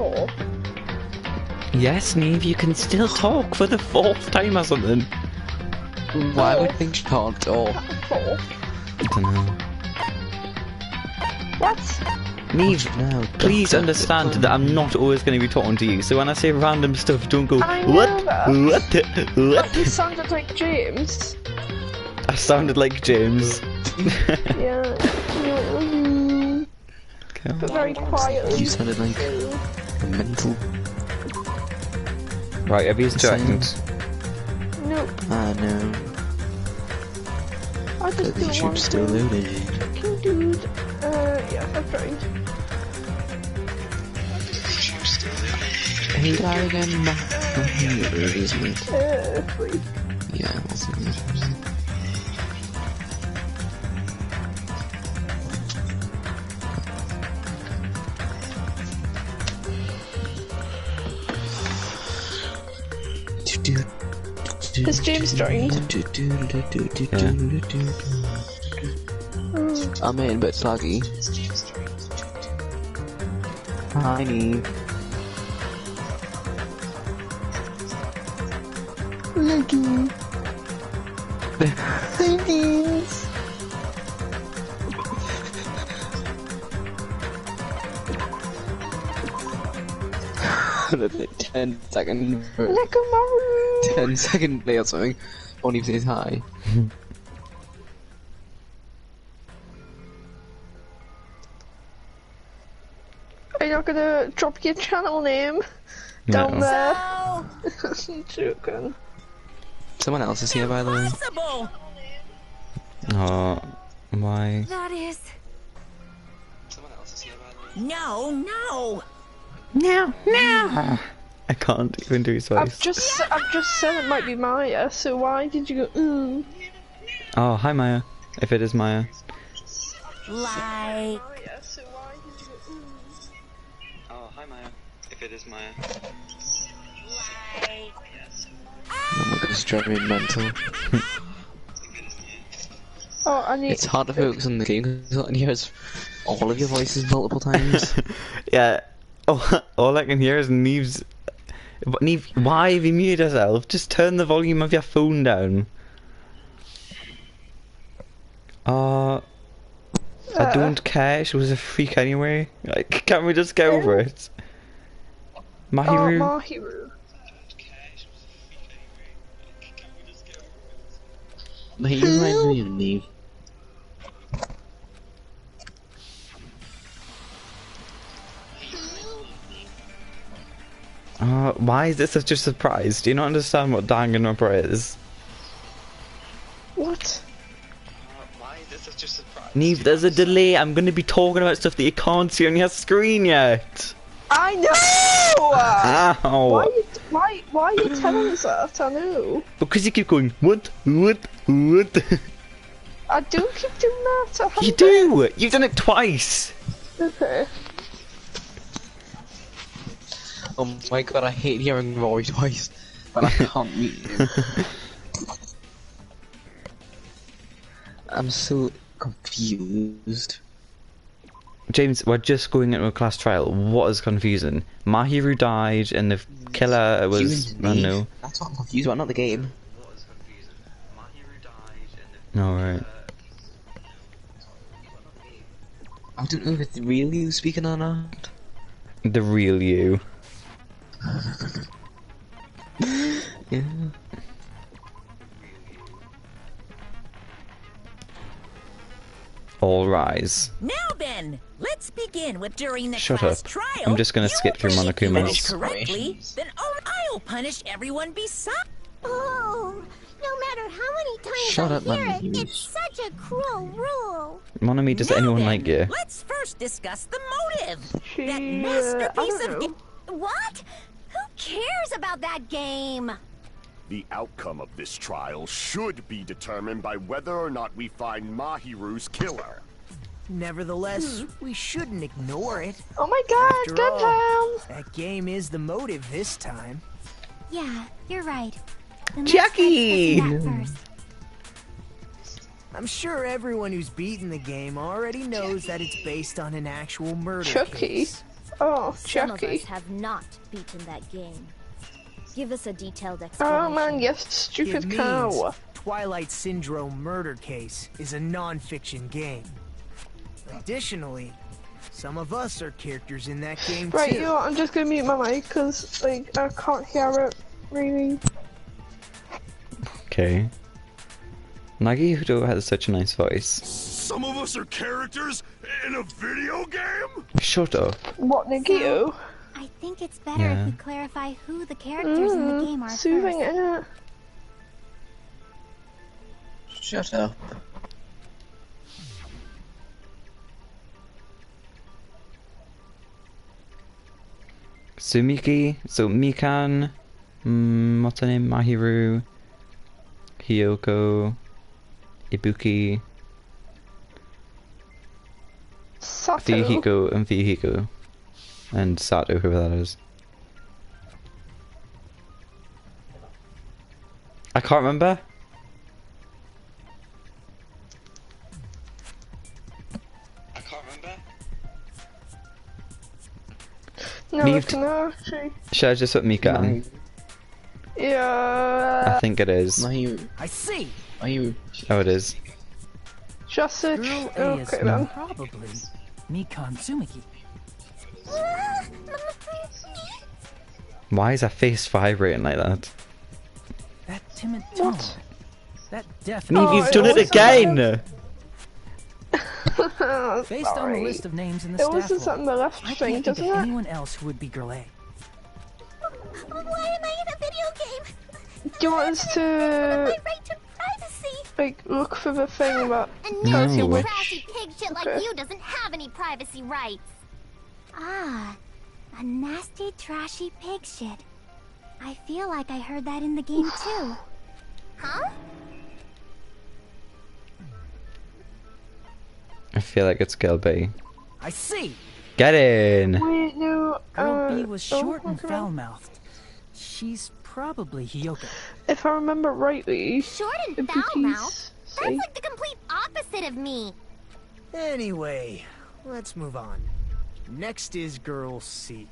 talk? Yes, Neve, you can still talk for the 4th time or something. Why would things can't talk? Talk? I don't know. What? Neve, No, please understand that I'm not always going to be talking to you, so when I say random stuff, don't go, I know what? that. What? You sounded like James. I sounded like James. Yeah. But very quietly. You sounded like mental. Right, have you joined? Nope. Ah, no. I just The don't want YouTube's still to. loading. Fucking dude. Yes, I've tried. Hey, that again, Matt. Isn't it? Free. Yeah, that's it. Has James joined? I'm in, but it's laggy. Hi, Neve. Laggy. Ladies. The 10-second... Nekamaru. 10-second play or something. Won't even say hi. Are you not gonna drop your channel name down there? I'm joking. Someone else is here, by the way. Oh, why? That is. Someone else is here, by the way. No, no. No, no. I can't even do his voice. I've just said it might be Maya, so why did you go, Oh, hi Maya. If it is Maya. Like. Oh, hi Maya. If it is Maya. Like. Oh my god, it's driving me mental. Oh, I need. It's hard to focus on the game because all I can hear is all of your voices multiple times. Yeah. Oh, all I can hear is Neve's. Neve, why have you muted yourself? Just turn the volume of your phone down. I don't care. She was a freak anyway. Like, can't we just get over it? Mahiru. Mahiru. But he reminds me of Neve. Why is this such a surprise? Do you not understand what Danganronpa is? What? Why is this such a surprise? Neve, there's a delay. I'm going to be talking about stuff that you can't see on your screen yet. I know! Ow! Why are you telling us that? I know. Because you keep going, what? I do keep doing that. You do! You've done it twice! Okay. Oh my god, I hate hearing Rory twice, but I can't meet him. I'm so confused. James, we're just going into a class trial. What is confusing? Mahiru died and the killer was... I don't know. That's what I'm confused about, not the game. Alright. I don't know if it's real you speaking or not. The real you. Yeah. All rise. Now then, let's begin with during the Shut class up. trial. I'm just gonna skip through If you finish Monokuma's. correctly, then I'll punish everyone beside. Oh, no matter how many times Shut I up, hear man. it, it's such a cruel rule. Monomi, does Now anyone then, like you? Let's first discuss the motive. That I masterpiece don't of know. What? Who cares about that game? The outcome of this trial should be determined by whether or not we find Mahiru's killer. Nevertheless, we shouldn't ignore it. Oh my god, After good all, time! that game is the motive this time. Yeah, you're right. Then let's Jackie! discuss that first. I'm sure everyone who's beaten the game already knows that it's based on an actual murder Chucky. case. Oh, Some of Chucky. us have not beaten that game. Give us a detailed Oh explanation. man, yes, It stupid means cow. Twilight Syndrome Murder Case is a non-fiction game. Additionally, some of us are characters in that game Right, too. you know what, I'm just gonna mute my mic because, like, I can't hear it really. Okay. Nagi Hudo has such a nice voice. Some of us are characters in a video game? Shut up. What, Nagito? I think it's better Yeah. if we clarify who the characters in the game are Soothing, first. innit? Shut up. Sumiki, so Mikan, what's her name? Mahiru, Hiyoko, Ibuki, Sato. Fihiko, and Fihiko. And Sato, whoever that is. I can't remember. No, Mute. it's not actually. Should I just put Mikan? Yeah. I think it is. Mahiru. I see. Mahiru. Oh, it is. Just search. Girl A is Okay then. probably Mikan Tsumiki. Why is her face vibrating like that? That timid tone. What? That definitely. Oh, You've done it wasn't again! Based on the Sorry. list of names in the It staff wasn't roll, something the left I thing, can't think doesn't of it? anyone else who would be Girl A. Why am I in a video game? Do you want us My to, right to privacy. like, look for the thing that And tells you No. which... trashy pig shit like Okay. you doesn't have any privacy rights. Ah, a nasty, trashy pig shit. I feel like I heard that in the game too. Huh? I feel like it's Girl B. I see. Get in! Wait, no, Girl B was short and okay. foul-mouthed. She's probably Hiyoko. If I remember rightly, Short and Ibuki's foul-mouthed? That's safe. like the complete opposite of me. Anyway, let's move on. Next is Girl C.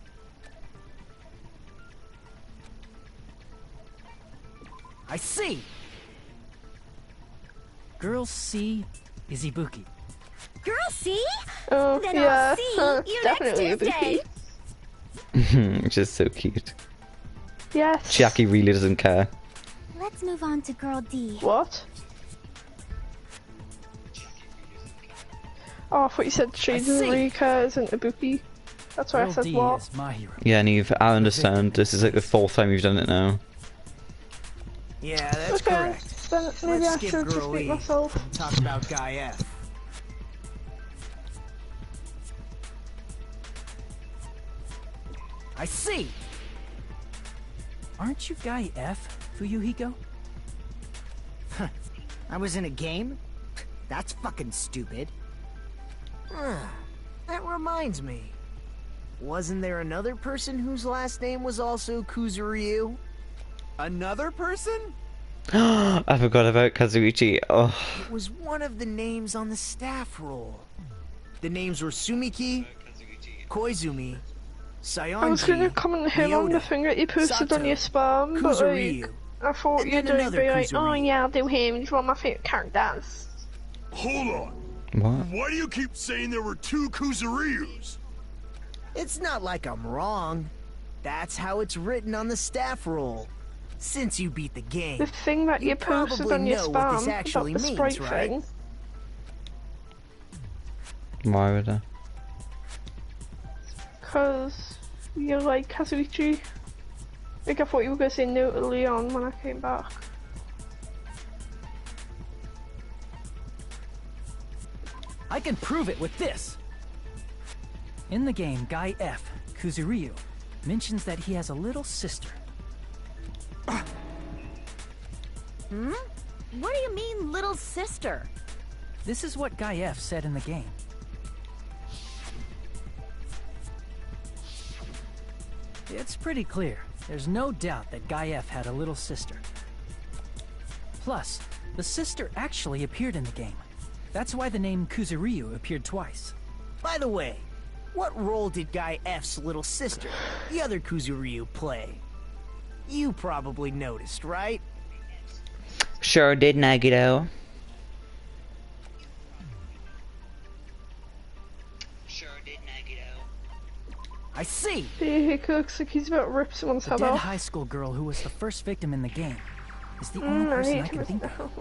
I see. Girl C is Ibuki. Girl C? Oh, Then yeah, I'll see you definitely next Tuesday. Ibuki. Which is so cute. Yes. Chiaki really doesn't care. Let's move on to Girl D. What? Oh, I thought you said she doesn't see. really care, isn't Ibuki? That's why I Girl said D what? is Mahiru. Yeah, Neve, I understand. This is like the fourth time you've done it now. Yeah, that's Okay, correct. then maybe Let's I skip should just Girl make E myself. and talk about Guy F. I see. Aren't you Guy F, Fuyuhiko? I was in a game? That's fucking stupid. That reminds me. Wasn't there another person whose last name was also Kuzuryu? Another person? I forgot about Kazuichi. Oh, It was one of the names on the staff roll. The names were Sumiki, Koizumi, I was gonna Sayonji, comment him on the Ryota, thing that you posted on your spam, but Kuzuryu. like, I thought And you'd then like, another be like, oh Kuzuryu. yeah, I'll do him, he's one of my favourite characters. Hold on. what? Why do you keep saying there were two Kuzuryus? It's not like I'm wrong. That's how it's written on the staff roll. Since you beat the game. The thing that you posted probably on your know what this spam actually about the means, sprite right? thing. Why would I? Cause you like Kazuichi. Like I thought you were gonna say no to Leon when I came back. I can prove it with this! In the game, Guy F, Kuzuryu, mentions that he has a little sister. What do you mean, little sister? This is what Guy F said in the game. It's pretty clear. There's no doubt that Guy F had a little sister. Plus, the sister actually appeared in the game. That's why the name Kuzuryu appeared twice. By the way, what role did Guy F's little sister, the other Kuzuryu, play? You probably noticed, right? Sure did, Nagito. I see. He looks like he's about to rip someone's The head dead off. high school girl who was the first victim in the game is the only person I can think of.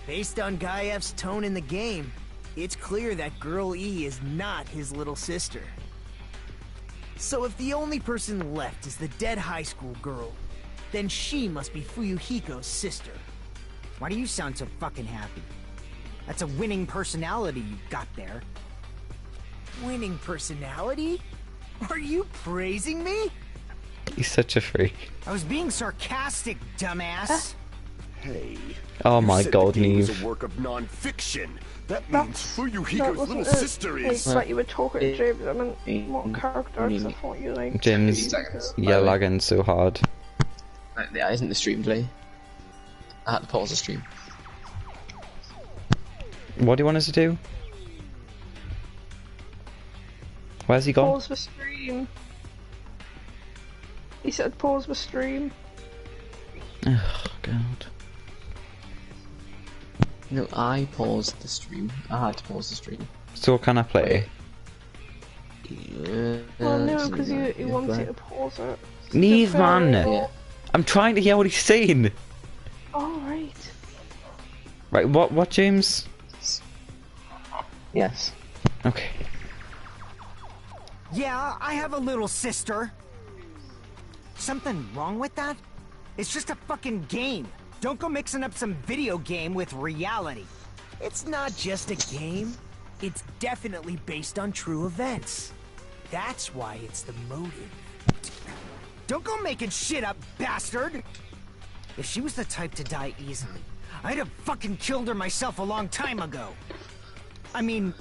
Based on Guy F's tone in the game, it's clear that Girl E is not his little sister. So if the only person left is the dead high school girl, then she must be Fuyuhiko's sister. Why do you sound so fucking happy? That's a winning personality you've got there. Winning personality? Are you praising me? He's such a freak. I was being sarcastic, dumbass. Hey. Oh you my said god, the game is Neve. a work of non-fiction. That means That Fuyuhiko's wasn't little it. sister Like, is. that you were talking to James. I meant what character? 'Cause I thought you like. Jim's yeah lagging so hard. Yeah, isn't the stream today? I had to pause the stream. What do you want us to do? Where's he gone? Pause the stream. He said pause the stream. Oh god. No, I paused the stream. I had to pause the stream. So what can I play? Well, no, because he wants you to pause it. Neve, man! Yeah. I'm trying to hear what he's saying! Alright. Right, what, James? Yes. Okay. Yeah, I have a little sister. Something wrong with that? It's just a fucking game. Don't go mixing up some video game with reality. It's not just a game. It's definitely based on true events. That's why it's the motive. Don't go making shit up, bastard! If she was the type to die easily, I'd have fucking killed her myself a long time ago. I mean,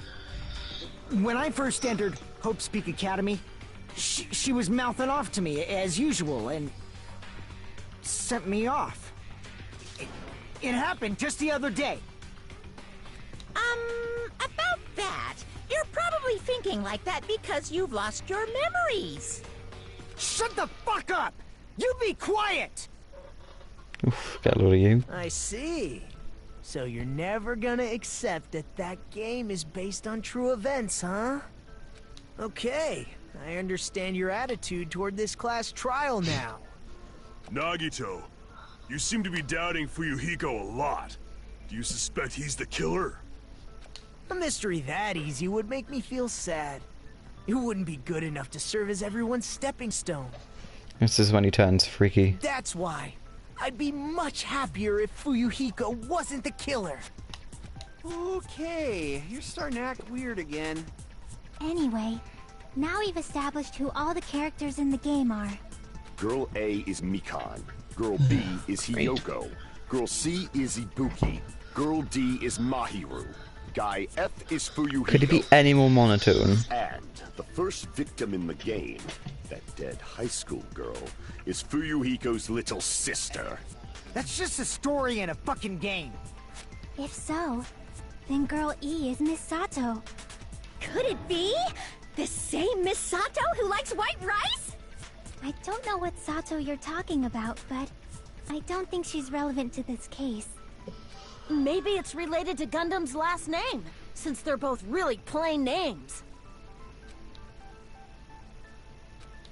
when I first entered Hope's Peak Academy, she was mouthing off to me as usual and sent me off. It happened just the other day. About that, you're probably thinking like that because you've lost your memories. Shut the fuck up! You be quiet! Oof, got a load of you. I see. So you're never gonna accept that that game is based on true events, huh? Okay, I understand your attitude toward this class trial now. Nagito, you seem to be doubting Fuyuhiko a lot. Do you suspect he's the killer? A mystery that easy would make me feel sad. It wouldn't be good enough to serve as everyone's stepping stone. This is when he turns freaky. That's why. I'd be much happier if Fuyuhiko wasn't the killer. Okay, you're starting to act weird again. Anyway, now we've established who all the characters in the game are. Girl A is Mikan. Girl B is Hiyoko. Girl C is Ibuki. Girl D is Mahiru. Guy F is Fuyuhiko. Could it be any more monotone? And the first victim in the game, that dead high school girl, is Fuyuhiko's little sister. That's just a story in a fucking game. If so, then Girl E is Miss Sato. Could it be? The same Miss Sato who likes white rice? I don't know what Sato you're talking about, but I don't think she's relevant to this case. Maybe it's related to Gundam's last name, since they're both really plain names.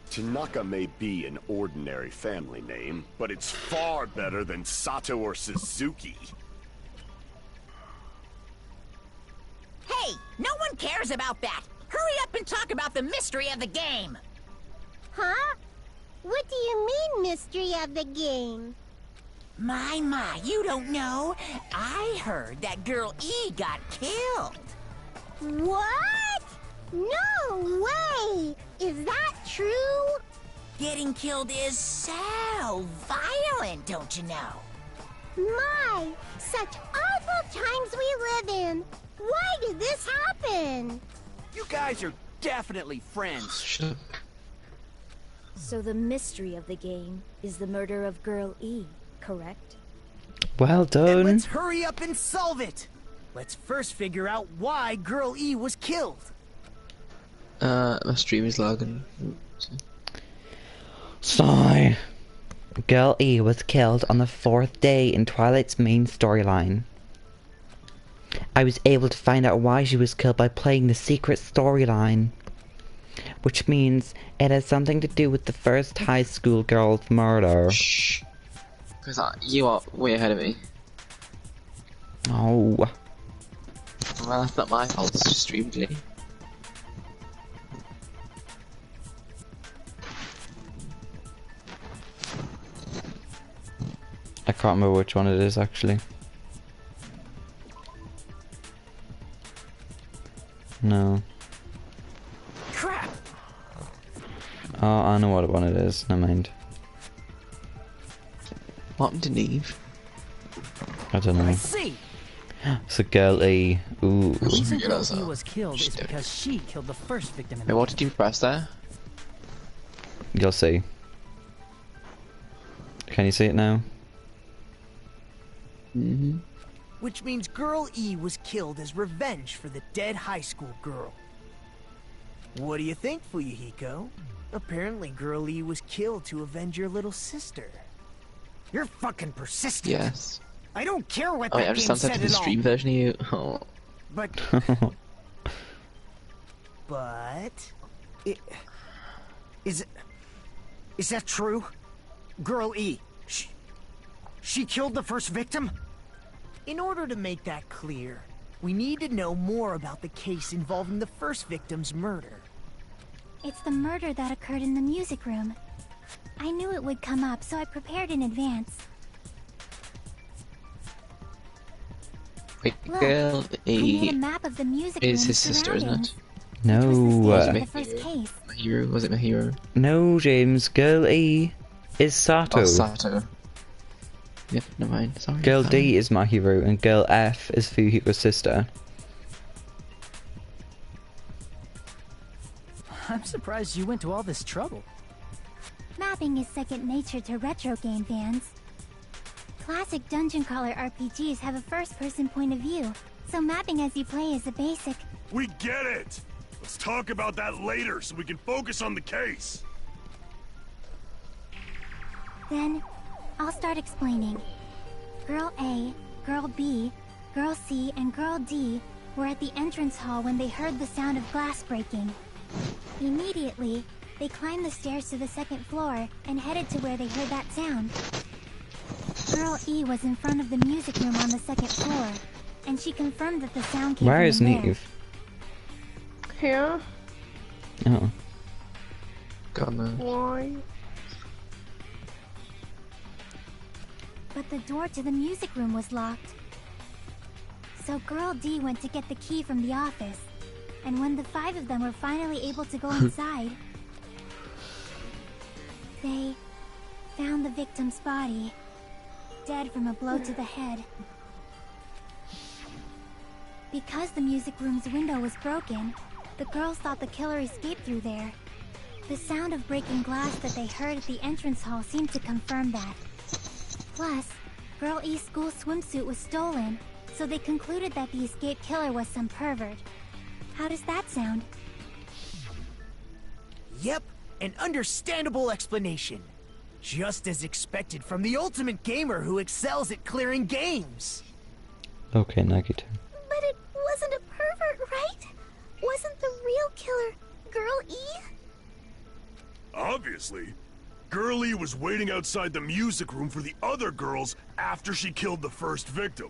Tanaka may be an ordinary family name, but it's far better than Sato or Suzuki. Hey, no one cares about that. Hurry up and talk about the mystery of the game. Huh? What do you mean, mystery of the game? My, you don't know. I heard that Girl E got killed. What? No way! Is that true? Getting killed is so violent, don't you know? My, such awful times we live in. Why did this happen? You guys are definitely friends. So the mystery of the game is the murder of Girl E, correct? Well Then done. let's hurry up and solve it. Let's first figure out why Girl E was killed. My stream is lagging. So, Girl E was killed on the 4th day in Twilight's main storyline. I was able to find out why she was killed by playing the secret storyline, which means it has something to do with the first high school girl's murder. Shh. Because you are way ahead of me. Oh. Well, that's not my fault, it's just stream delay. I can't remember which one it is actually. No. Crap! Oh, I know what one it is. Never mind. What happened to Neve? I don't know. I see. So Girl E. Ooh. The reason Yeah, Girl that's E a- was killed is because she killed the first victim in the Wait, what did you press there? You'll see. Can you see it now? Mm-hmm. Which means Girl E was killed as revenge for the dead high school girl. What do you think, Fuyuhiko? Apparently Girl E was killed to avenge your little sister. You're fucking persistent. Yes. I don't care what Oh, that wait, I've just game done said the at all. stream version of you. Oh. But... but... Is that true? Girl E, she killed the first victim? In order to make that clear, we need to know more about the case involving the first victim's murder. It's the murder that occurred in the music room. I knew it would come up, so I prepared in advance. Wait, Look, Girl I made a E map of the music is room's his sister, isn't it? surroundings, No. which was the stage my of the first case. My hero? Was it my hero? No, James. Girl E is Sato. Oh, Sato. Yep, never mind. Sorry. Girl fine. D is Mahiru, and Girl F is Fuyuhiko's sister. I'm surprised you went to all this trouble. Mapping is second nature to retro game fans. Classic dungeon crawler RPGs have a first-person point of view, so mapping as you play is a basic. We get it! Let's talk about that later so we can focus on the case. Then, I'll start explaining. Girl A, Girl B, Girl C, and Girl D were at the entrance hall when they heard the sound of glass breaking. Immediately, they climbed the stairs to the second floor and headed to where they heard that sound. Girl E was in front of the music room on the second floor, and she confirmed that the sound came Where from is in there. Neve? Here? Oh. God, no. Why? But the door to the music room was locked. So Girl D went to get the key from the office, and when the 5 of them were finally able to go inside, they found the victim's body, dead from a blow to the head. Because the music room's window was broken, the girls thought the killer escaped through there. The sound of breaking glass that they heard at the entrance hall seemed to confirm that. Plus, Girl E's school swimsuit was stolen, so they concluded that the escaped killer was some pervert. How does that sound? Yep, an understandable explanation. Just as expected from the ultimate gamer who excels at clearing games. Okay, Nagito. But it wasn't a pervert, right? Wasn't the real killer Girl E? Obviously. Girlie was waiting outside the music room for the other girls after she killed the first victim.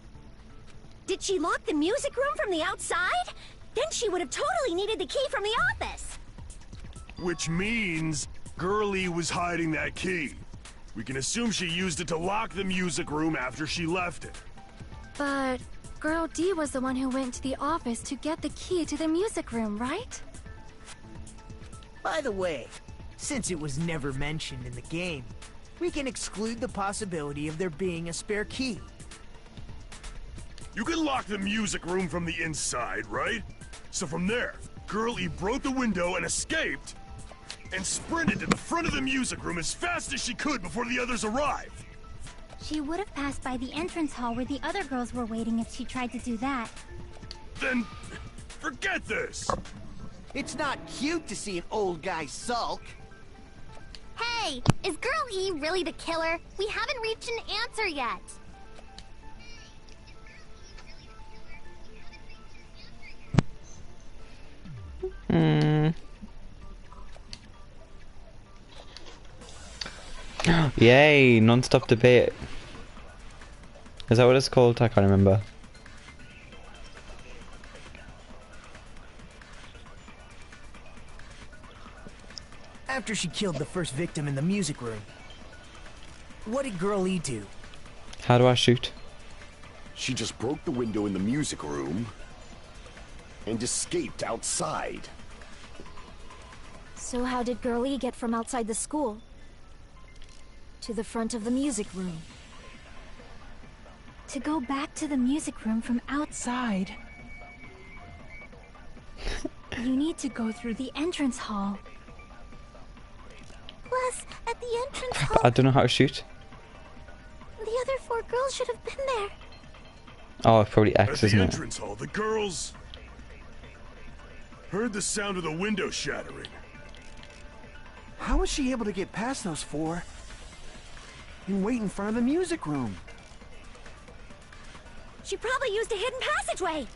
Did she lock the music room from the outside? Then she would have totally needed the key from the office. Which means Girlie was hiding that key. We can assume she used it to lock the music room after she left it. But Girl D was the one who went to the office to get the key to the music room, right? By the way, since it was never mentioned in the game, we can exclude the possibility of there being a spare key. You can lock the music room from the inside, right? So from there, Girl E broke the window and escaped, and sprinted to the front of the music room as fast as she could before the others arrived. She would have passed by the entrance hall where the other girls were waiting if she tried to do that. Then forget this. It's not cute to see an old guy sulk. Hey, is Girl E really the killer? We haven't reached an answer yet. Yay, non-stop debate. Is that what it's called? I can't remember. After she killed the first victim in the music room, what did Girl E do? How do I shoot? She just broke the window in the music room and escaped outside. So how did Girl E get from outside the school to the front of the music room? To go back to the music room from outside, you need to go through the entrance hall. Plus, at the entrance hall, I don't know how to shoot. the other 4 girls should have been there. Oh, it's probably X, At isn't the it? entrance hall, the girls heard the sound of the window shattering. How was she able to get past those 4 and wait in front of the music room? She probably used a hidden passageway.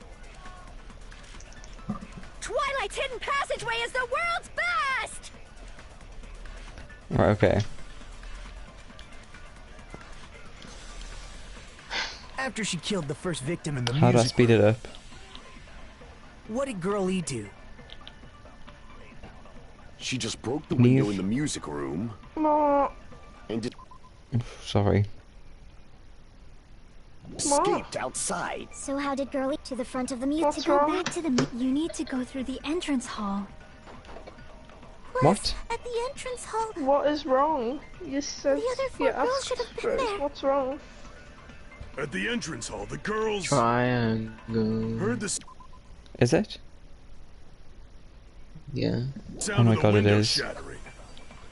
Twilight's hidden passageway is the world's best! Right, okay. After she killed the first victim in the How do I music speed room, it up? what did Girl E do? She just broke the window in the music room and Sorry. escaped outside. So how did Girl E to the front of the music? To go back to the you need to go through the entrance hall. What? At the entrance hall, What is wrong? You said the other 4 you girls asked should have for been it. there. What's wrong? At the entrance hall, the girls Triangle. heard the Is it? Yeah. sound Oh my of the god, it window is. shattering.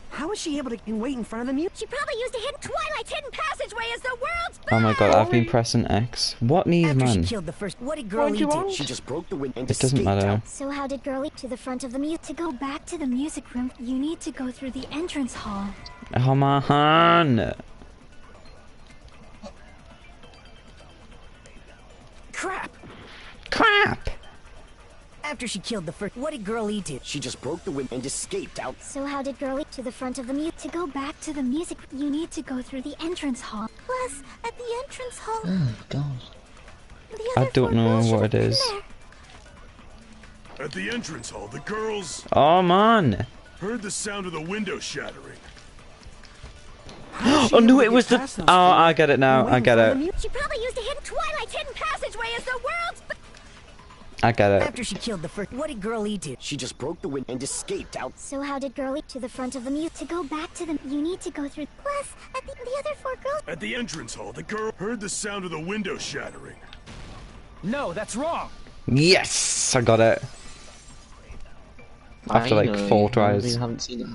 How was she able to wait in front of the music? She probably used a hidden Twilight's hidden passageway is the world's best! Oh my god, I've been pressing X. What needs, After she man? killed the first, what did Girl What E do you do? want? She just broke the window and It doesn't escaped matter. out. So how did Girl E to the front of the music? To go back to the music room, you need to go through the entrance hall. Oh man. Crap! Crap! After she killed the first, what did Girl E do? She just broke the window and escaped out. So how did Girl E to the front of the music? To go back to the music, you need to go through the entrance hall. Plus, at the entrance hall, Oh god. the I other 4 don't know girls should what have it been is. there. At the entrance hall, the girls Oh man. heard the sound of the window shattering. Oh no, it was the. Oh, I get it now. I get it. She probably used a hidden Twilight's hidden passageway is the world's best! I get it. After she killed the first, what did Girl E do? She just broke the window and escaped out. So how did Girl E to the front of the music? To go back to the, you need to go through. Plus, at the other 4 girls. At the entrance hall, the girl heard the sound of the window shattering. No, that's wrong. Yes, I got it. After like 4 tries. I haven't seen it.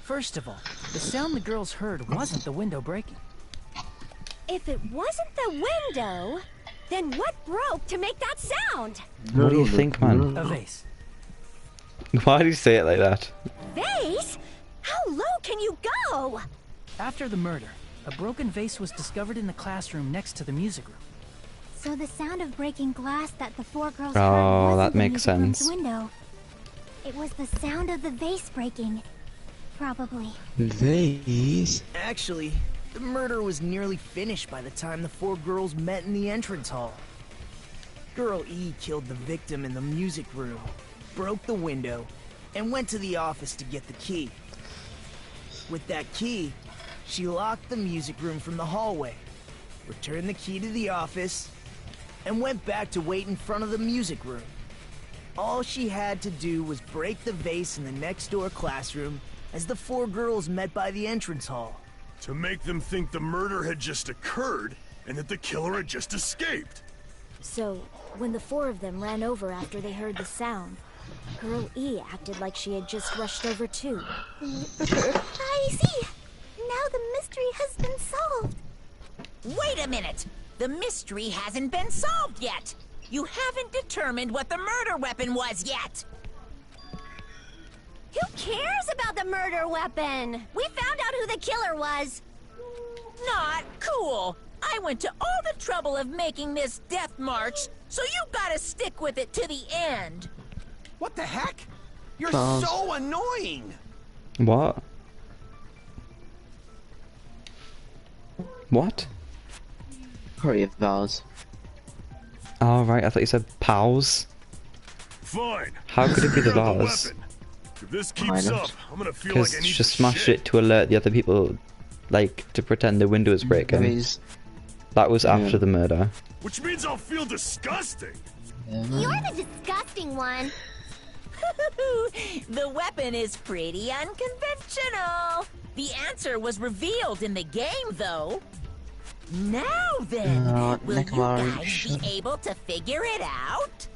First of all, the sound the girls heard wasn't the window breaking. If it wasn't the window, then what broke to make that sound? What do you think, man? A vase. Why do you say it like that? Vase? How low can you go? After the murder, a broken vase was discovered in the classroom next to the music room. So the sound of breaking glass that the 4 girls Oh, heard wasn't that the makes music room's sense. window. It was the sound of the vase breaking. Probably. Vase? Actually, the murder was nearly finished by the time the 4 girls met in the entrance hall. Girl E killed the victim in the music room, broke the window, and went to the office to get the key. With that key, she locked the music room from the hallway, returned the key to the office, and went back to wait in front of the music room. All she had to do was break the vase in the next door classroom as the 4 girls met by the entrance hall. To make them think the murder had just occurred and that the killer had just escaped. So, when the 4 of them ran over after they heard the sound, Girl E acted like she had just rushed over too. I see. Now the mystery has been solved. Wait a minute! The mystery hasn't been solved yet! You haven't determined what the murder weapon was yet! Who cares about the murder weapon? We found out who the killer was. Not cool! I went to all the trouble of making this death march, so you gotta stick with it to the end! What the heck? You're Balls. so annoying! What? What? Hurry up, Vals. Oh, right, I thought you said pals. Fine. How could it be the Grab Vals? weapon. If this keeps up, I'm gonna feel Because like I need just to smash shit. it to alert the other people, like, to pretend the window is breaking. That was after the murder. Which means I'll feel disgusting. You're the disgusting one. The weapon is pretty unconventional. The answer was revealed in the game, though. Now then, will you guys be able to figure it out?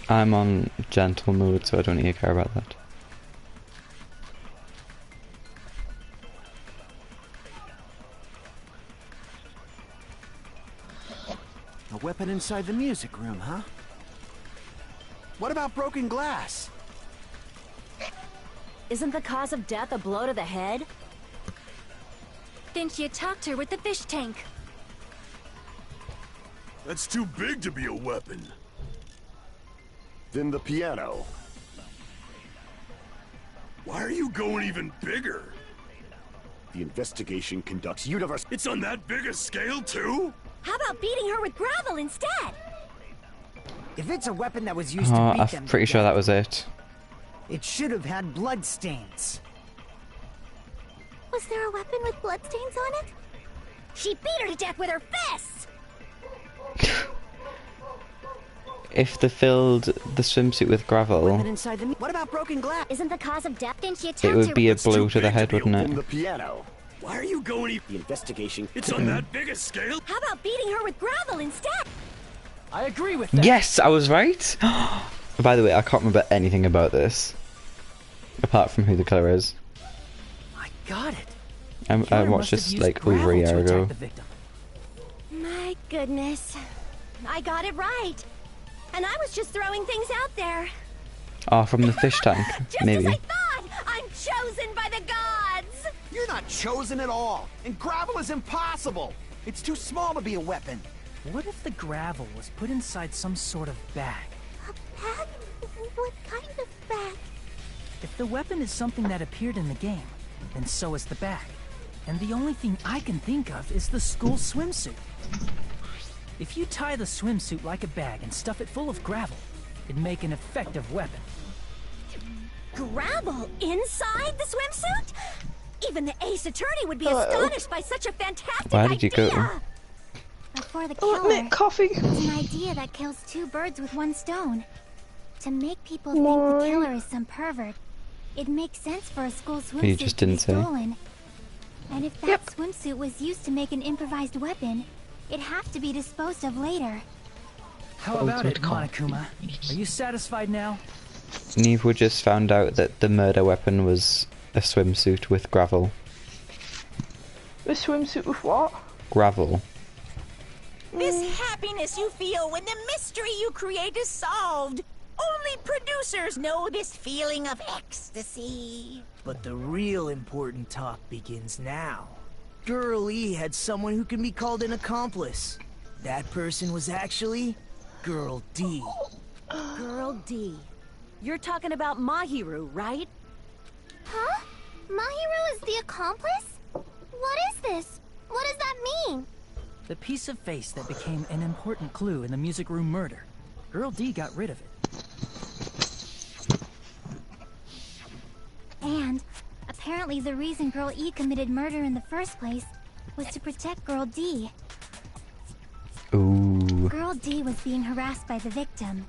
I'm on gentle mood, so I don't need to care about that. A weapon inside the music room, huh? What about broken glass? Isn't the cause of death a blow to the head? Then she attacked her with the fish tank. That's too big to be a weapon. Then the piano. Why are you going even bigger? The investigation conducts universe. It's on that big a scale, too? How about beating her with gravel instead? If it's a weapon that was used Oh, to beat I'm them pretty to sure death, that was it. it should have had blood stains. Was there a weapon with bloodstains on it? She beat her to death with her fists! If they filled the swimsuit with gravel, What about broken glass? Isn't the cause of death? Then she attacked it her would be a with blow to the head, wouldn't Then it? the piano. Why are you going The investigation. It's on that big a scale? How about beating her with gravel instead? I agree with that. Yes, I was right! By the way, I can't remember anything about this. Apart from who the killer is. I got it. I watched this like over a year ago. My goodness. I got it right. And I was just throwing things out there. Oh, from the fish tank, Just maybe. as I thought! I'm chosen by the gods! You're not chosen at all, and gravel is impossible. It's too small to be a weapon. What if the gravel was put inside some sort of bag? A bag? What kind of bag? If the weapon is something that appeared in the game, then so is the bag. And the only thing I can think of is the school swimsuit. If you tie the swimsuit like a bag and stuff it full of gravel, it'd make an effective weapon. Gravel inside the swimsuit? Even the Ace Attorney would be astonished by such a fantastic Why did you idea! go? Before the Oh, killer, Nick, coffee. it's an idea that kills two birds with one stone. To make people think Why? the killer is some pervert, it makes sense for a school You swimsuit just to be didn't say. stolen. And if that swimsuit was used to make an improvised weapon, it'd have to be disposed of later. How about it, Monokuma? Are you satisfied now? Neve just found out that the murder weapon was a swimsuit with gravel. A swimsuit with what? Gravel. This happiness you feel when the mystery you create is solved. Only producers know this feeling of ecstasy. But the real important talk begins now. Girl E had someone who can be called an accomplice. That person was actually Girl D. Girl D. You're talking about Mahiru, right? Huh? Mahiru is the accomplice? What is this? What does that mean? The piece of face that became an important clue in the music room murder. Girl D got rid of it. And apparently the reason Girl E committed murder in the first place was to protect Girl D. Ooh. Girl D was being harassed by the victim.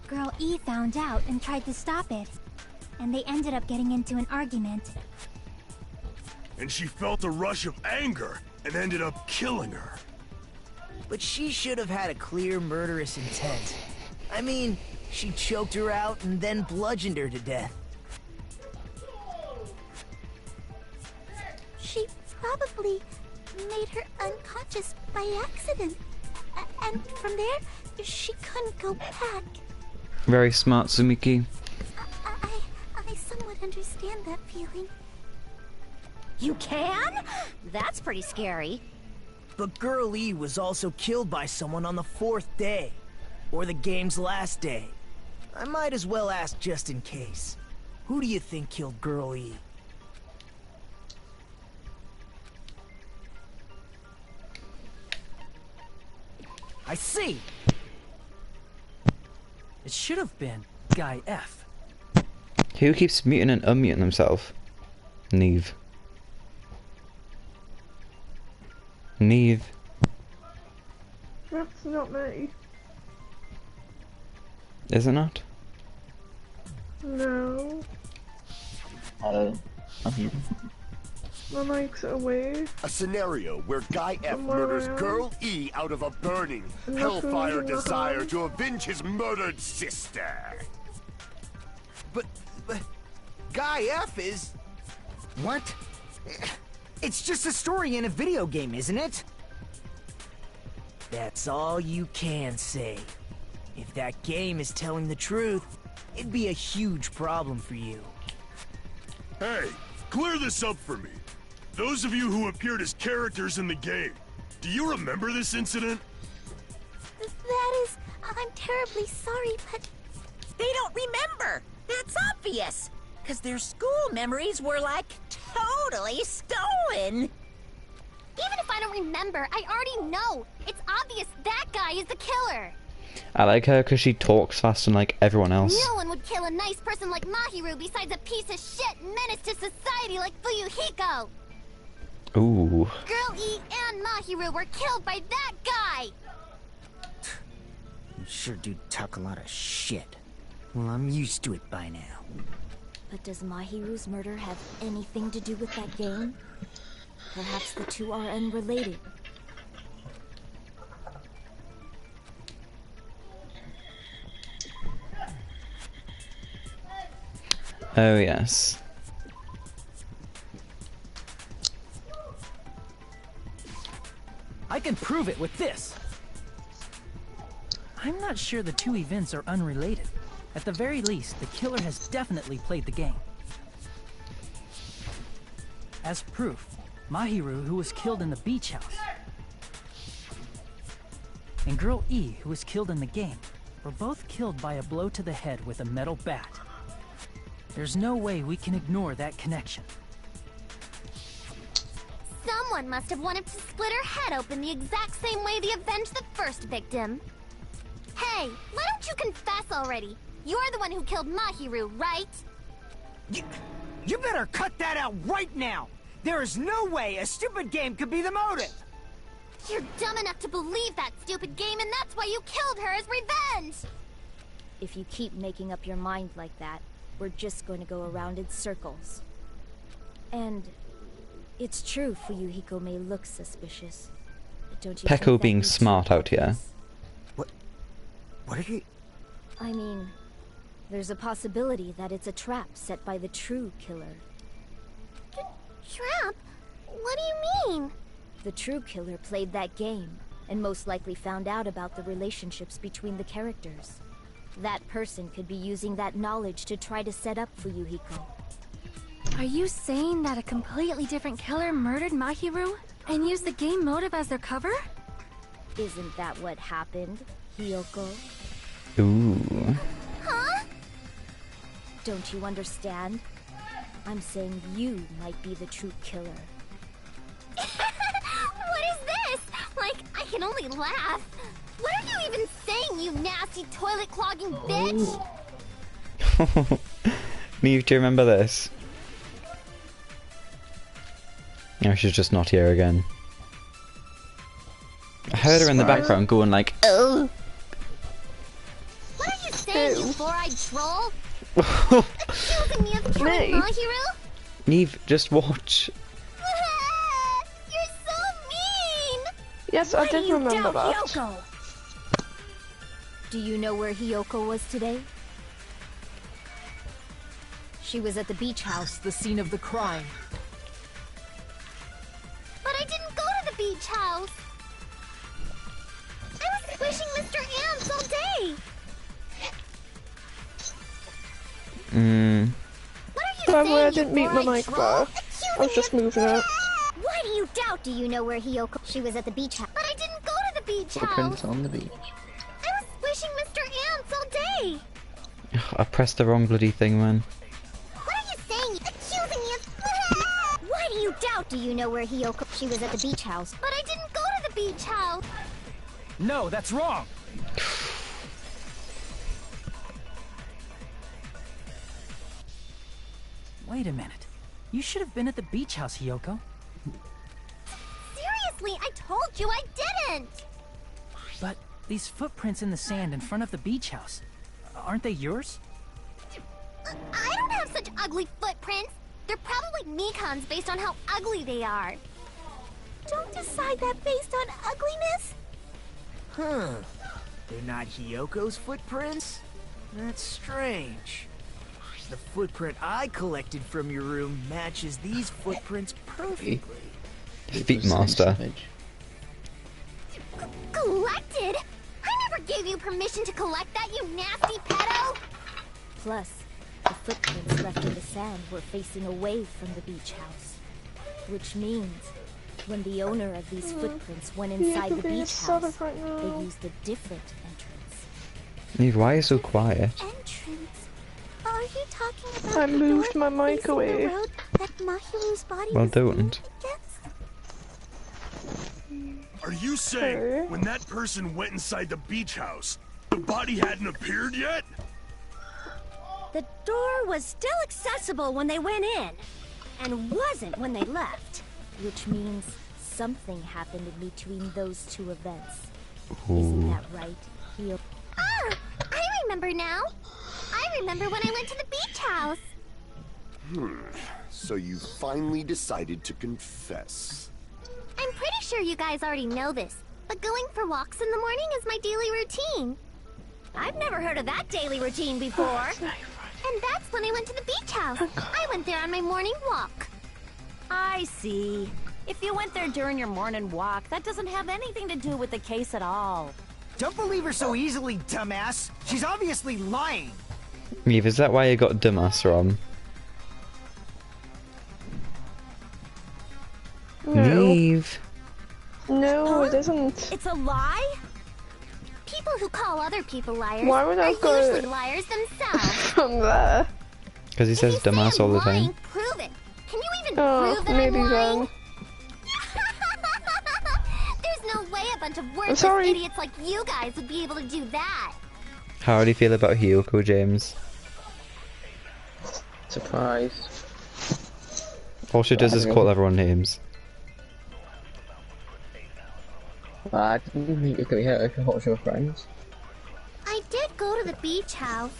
Girl E found out and tried to stop it, and they ended up getting into an argument. And she felt a rush of anger and ended up killing her. But she should have had a clear murderous intent. I mean, she choked her out and then bludgeoned her to death. She probably made her unconscious by accident. And from there, she couldn't go back. Very smart, Sumiki. I somewhat understand that feeling. You can? That's pretty scary. But Girl E was also killed by someone on the 4th day. Or the game's last day. I might as well ask just in case. Who do you think killed Girl E? I see! It should have been Guy F. Who keeps muting and unmuting himself? Neve. Neve. That's not me. Is it not? No. Hello. I'm here. My mic's away. A scenario where Guy F Somewhere murders around. Girl E out of a burning, Nothing hellfire around. desire to avenge his murdered sister. But Guy F is... What? It's just a story in a video game, isn't it? That's all you can say. If that game is telling the truth, it'd be a huge problem for you. Hey, clear this up for me. Those of you who appeared as characters in the game, do you remember this incident? That is... I'm terribly sorry, but... They don't remember. That's obvious. Because their school memories were, like, totally stolen. Even if I don't remember, I already know. It's obvious that guy is the killer. I like her because she talks faster than like everyone else. No one would kill a nice person like Mahiru besides a piece of shit menace to society like Fuyuhiko. Ooh. Girl E and Mahiru were killed by that guy. You sure do talk a lot of shit. Well, I'm used to it by now. But does Mahiru's murder have anything to do with that game? Perhaps the two are unrelated. Oh yes. I can prove it with this. I'm not sure the two events are unrelated. At the very least, the killer has definitely played the game. As proof, Mahiru, who was killed in the beach house, and Girl E, who was killed in the game, were both killed by a blow to the head with a metal bat. There's no way we can ignore that connection. Someone must have wanted to split her head open the exact same way they avenged the first victim. Hey, why don't you confess already? You're the one who killed Mahiru, right? You better cut that out right now! There is no way a stupid game could be the motive! You're dumb enough to believe that stupid game, and that's why you killed her as revenge! If you keep making up your mind like that, we're just going to go around in circles. And it's true Fuyuhiko may look suspicious. But don't you think Peko that being makes smart you out here. What are you... I mean, there's a possibility that it's a trap set by the true killer. Trap? What do you mean? The true killer played that game, and most likely found out about the relationships between the characters. That person could be using that knowledge to try to set up Fuyuhiko. Are you saying that a completely different killer murdered Mahiru and used the game motive as their cover? Isn't that what happened, Hiyoko? Ooh. Huh? Don't you understand? I'm saying you might be the true killer. What is this? Like, I can only laugh. What are you even saying, you nasty toilet-clogging bitch? Neve, do you remember this? No, she's just not here again. heard her in the background going like, "Oh." What are you saying, you four-eyed troll? Accusing me of killing Mahiru? Neve, just watch. You're so mean! Yes, I did remember that. Hiyoko? Do you know where Hiyoko was today? She was at the beach house, the scene of the crime. But I didn't go to the beach house. I was squishing Mr. Ants all day. What are you By the way, I saying, didn't mute my mic though. I was just moving it. Why do you doubt? Do you know where Hiyoko? She was at the beach house. But I didn't go to the beach house. Footprints on the beach. I was squishing Mr. Ants all day. I pressed the wrong bloody thing, man. What are you saying? Accusing me of... Why do you doubt? Do you know where Hiyoko? She was at the beach house. But I didn't go to the beach house. No, that's wrong. Wait a minute. You should have been at the beach house, Hiyoko. Seriously, I told you I didn't. But these footprints in the sand in front of the beach house, aren't they yours? I don't have such ugly footprints. They're probably Mikan's based on how ugly they are. Don't decide that based on ugliness. Huh. They're not Hiyoko's footprints? That's strange. The footprint I collected from your room matches these footprints perfectly. Feet master. Collected? I never gave you permission to collect that, you nasty pedo! Plus, the footprints left in the sand were facing away from the beach house. Which means, when the owner of these footprints went inside the beach house, they used a different entrance. Neve, why are you so quiet? Entrance? Are you talking about I moved my mic away. the road that Mahiru's body Well, was don't. Are you saying when that person went inside the beach house, the body hadn't appeared yet? The door was still accessible when they went in, and wasn't when they left. Which means something happened in between those two events. Isn't that right, Hiyoko? Ah! I remember now! I remember when I went to the beach house! So you finally decided to confess. I'm pretty sure you guys already know this, but going for walks in the morning is my daily routine. I've never heard of that daily routine before. And that's when I went to the beach house. I went there on my morning walk. I see. If you went there during your morning walk, that doesn't have anything to do with the case at all. Don't believe her so easily, dumbass. She's obviously lying. Neve, is that why you got dumbass from? No. Neve. No, it isn't. It's a lie? People who call other people liars Why would I are go usually liars themselves. from there? Because he says dumbass all the Lying, time. prove it. Can you even Oh, prove that maybe I'm lying? then. There's no way a bunch of I'm worthless sorry. idiots like you guys would be able to do that. How do you feel about Hiyoko, James? Surprise. All she does is call everyone names. I didn't think you could hurt her hot your friends. I did go to the beach house.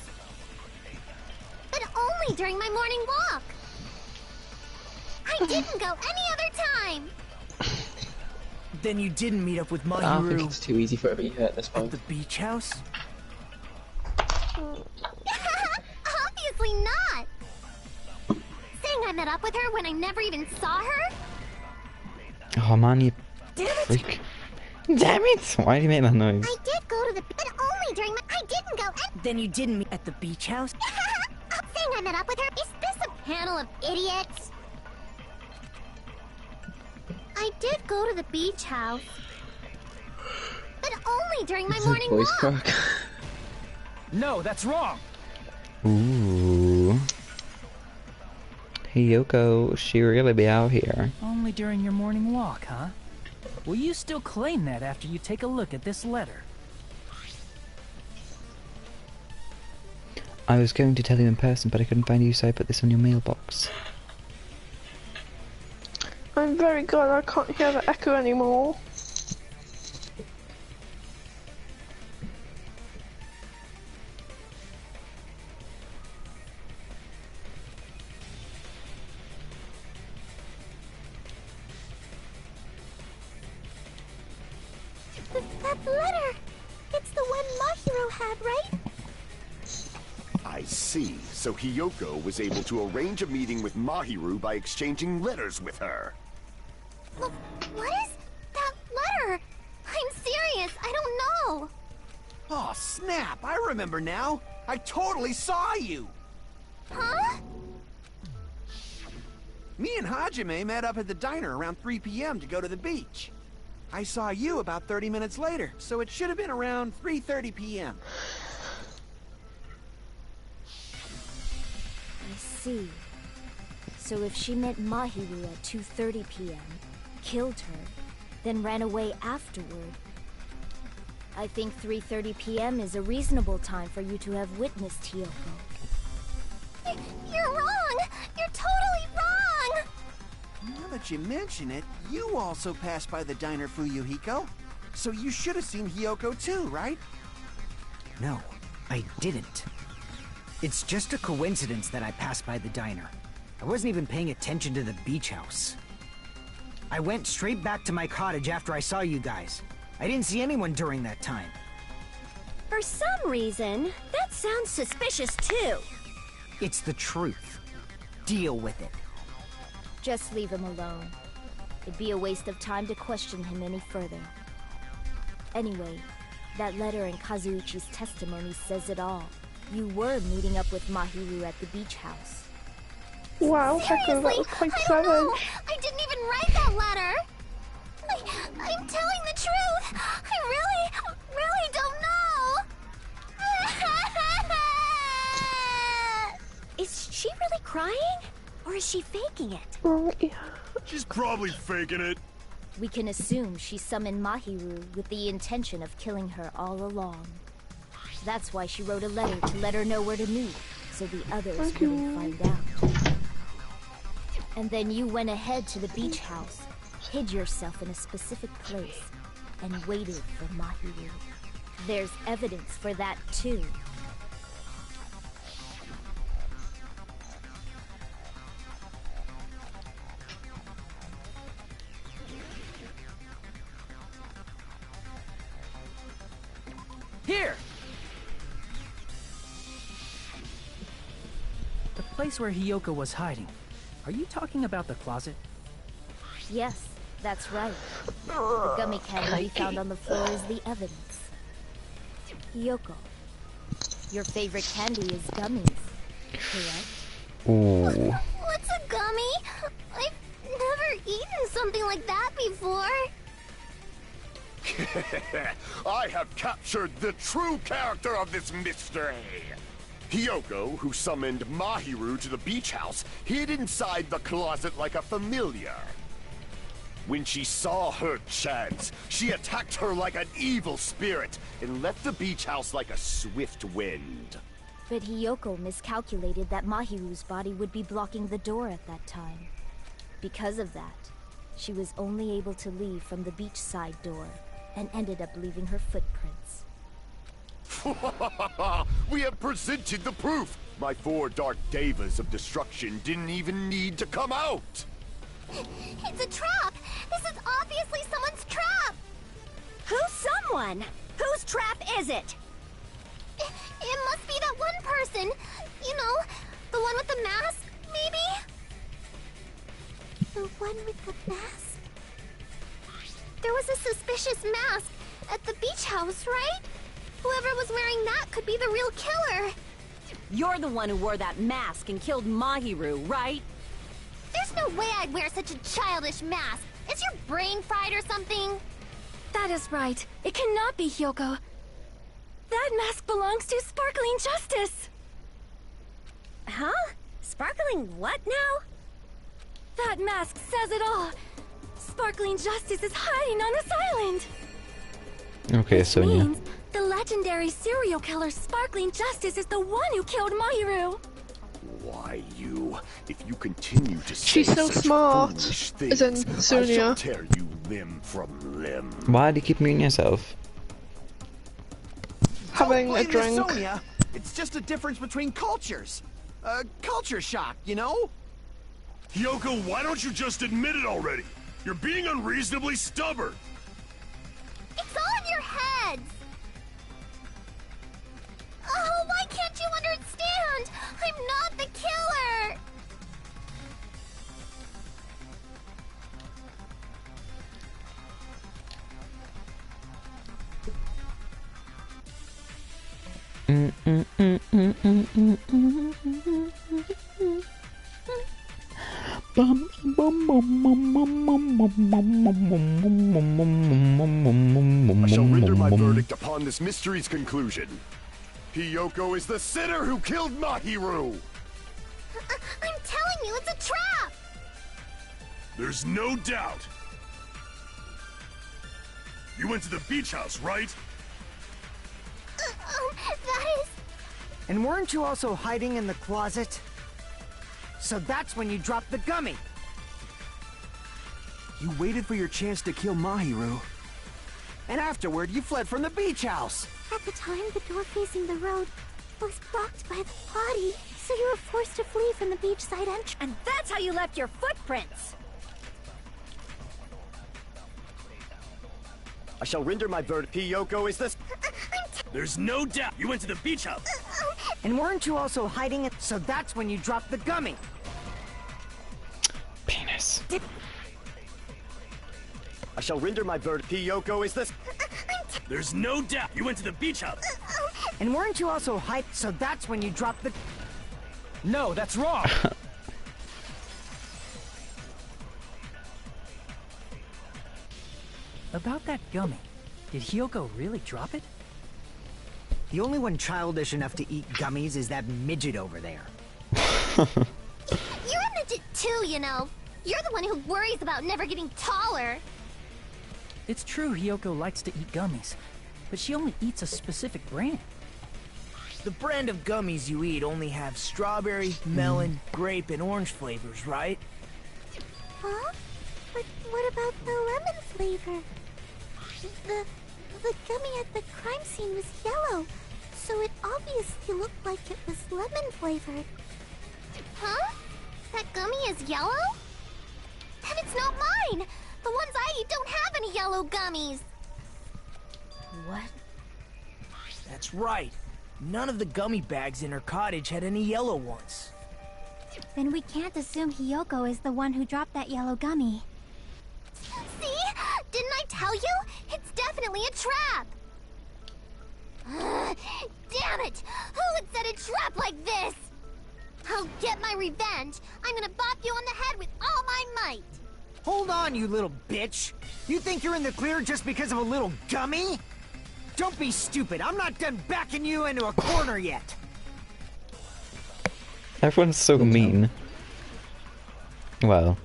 But only during my morning walk. I didn't go any other time. Then you didn't meet up with I think Mahiru it's too easy for her to be hurt at this at point. the beach house? Obviously not. Saying I met up with her when I never even saw her? Oh man, you freak. Damn it! Why do you make that noise? I did go to the but only during my I didn't go Then you didn't meet at the beach house? Saying I met up with her? Is this a panel of idiots? I did go to the beach house. But only during my morning Voice walk. crack. No, that's wrong. Ooh. Hiyoko, she really be out here. Only during your morning walk, huh? Will you still claim that after you take a look at this letter? I was going to tell you in person, but I couldn't find you, so I put this on your mailbox. I'm very glad I can't hear the echo anymore. letter! It's the one Mahiru had, right? I see. So Hiyoko was able to arrange a meeting with Mahiru by exchanging letters with her. What is that letter? I'm serious, I don't know. Oh, snap! I remember now. I totally saw you. Huh? Me and Hajime met up at the diner around 3 p.m. to go to the beach. I saw you about 30 minutes later, so it should have been around 3:30 p.m. I see. So if she met Mahiru at 2:30 p.m., killed her, then ran away afterward, I think 3:30 p.m. is a reasonable time for you to have witnessed Hiyoko. You're wrong! You're totally wrong! Now that you mention it, you also passed by the diner, Fuyuhiko. So you should have seen Hiyoko too, right? No, I didn't. It's just a coincidence that I passed by the diner. I wasn't even paying attention to the beach house. I went straight back to my cottage after I saw you guys. I didn't see anyone during that time. For some reason, that sounds suspicious too. It's the truth. Deal with it. Just leave him alone. It'd be a waste of time to question him any further. Anyway, that letter in Kazuichi's testimony says it all. You were meeting up with Mahiru at the beach house. Wow, Hector, that was quite savage. I didn't even write that letter! I'm telling the truth! I really don't know! Is she really crying? Or is she faking it? She's probably faking it. We can assume she summoned Mahiru with the intention of killing her all along. That's why she wrote a letter to let her know where to meet, so the others wouldn't find out. And then you went ahead to the beach house, hid yourself in a specific place, and waited for Mahiru. There's evidence for that too. Here! The place where Hiyoko was hiding. Are you talking about the closet? Yes, that's right. The gummy candy we found on the floor is the evidence. Hiyoko, your favorite candy is gummies, correct? Ooh. What's a gummy? I've never eaten something like that before. I have captured the true character of this mystery. Hiyoko, who summoned Mahiru to the beach house, hid inside the closet like a familiar. When she saw her chance, she attacked her like an evil spirit and left the beach house like a swift wind. But Hiyoko miscalculated that Mahiru's body would be blocking the door at that time. Because of that, she was only able to leave from the beachside door and ended up leaving her footprints. We have presented the proof! My 4 Dark Devas of destruction didn't even need to come out! It's a trap! This is obviously someone's trap! Who's someone? Whose trap is it? It must be that one person! You know, the one with the mask, maybe? The one with the mask? There was a suspicious mask at the beach house, right? Whoever was wearing that could be the real killer. You're the one who wore that mask and killed Mahiru, right? There's no way I'd wear such a childish mask. Is your brain fried or something? That is right. It cannot be Hiyoko. That mask belongs to Sparkling Justice! Huh? Sparkling what now? That mask says it all! Sparkling Justice is hiding on this island! Okay, Sonia. Means the legendary serial killer Sparkling Justice is the one who killed Mahiru! Why, you? If you continue to say She's so such smart, foolish as in things, I Sonia. shall tear you limb from limb. Why do you keep muting yourself? Having Don't a blame drink. Sonia. It's just a difference between cultures. Culture shock, you know? Hiyoko, why don't you just admit it already? You're being unreasonably stubborn. It's all in your head! shall render my verdict upon this mystery's conclusion. Hiyoko is the sinner who killed Mahiru! I'm telling you, it's a trap! There's no doubt. You went to the beach house, right? That is... And weren't you also hiding in the closet? So that's when you dropped the gummy. You waited for your chance to kill Mahiru. And afterward, you fled from the beach house. At the time, the door facing the road was blocked by the body, so you were forced to flee from the beachside entrance. And that's how you left your footprints! I shall render my verdict. Hiyoko is the... There's no doubt. You went to the beach house. And weren't you also hiding it? So that's when you dropped the gummy. Penis. I shall render my verdict. Hiyoko is the... There's no doubt. You went to the beach house. And weren't you also hiding? So that's when you dropped the... No, that's wrong! About that gummy, did Hiyoko really drop it? The only one childish enough to eat gummies is that midget over there. You're a midget too, you know. You're the one who worries about never getting taller. It's true Hiyoko likes to eat gummies, but she only eats a specific brand. The brand of gummies you eat only have strawberry, melon, grape, and orange flavors, right? Huh? But what about the lemon flavor? The gummy at the crime scene was yellow, so it obviously looked like it was lemon flavored. Huh? That gummy is yellow? Then it's not mine! The ones I eat don't have any yellow gummies! What? That's right. None of the gummy bags in her cottage had any yellow ones. Then we can't assume Hiyoko is the one who dropped that yellow gummy. See? Didn't I tell you? It's definitely a trap! Damn it! Who would set a trap like this? I'll get my revenge. I'm gonna bop you on the head with all my might. Hold on, you little bitch! You think you're in the clear just because of a little gummy? Don't be stupid. I'm not done backing you into a corner yet. Everyone's so mean. Well.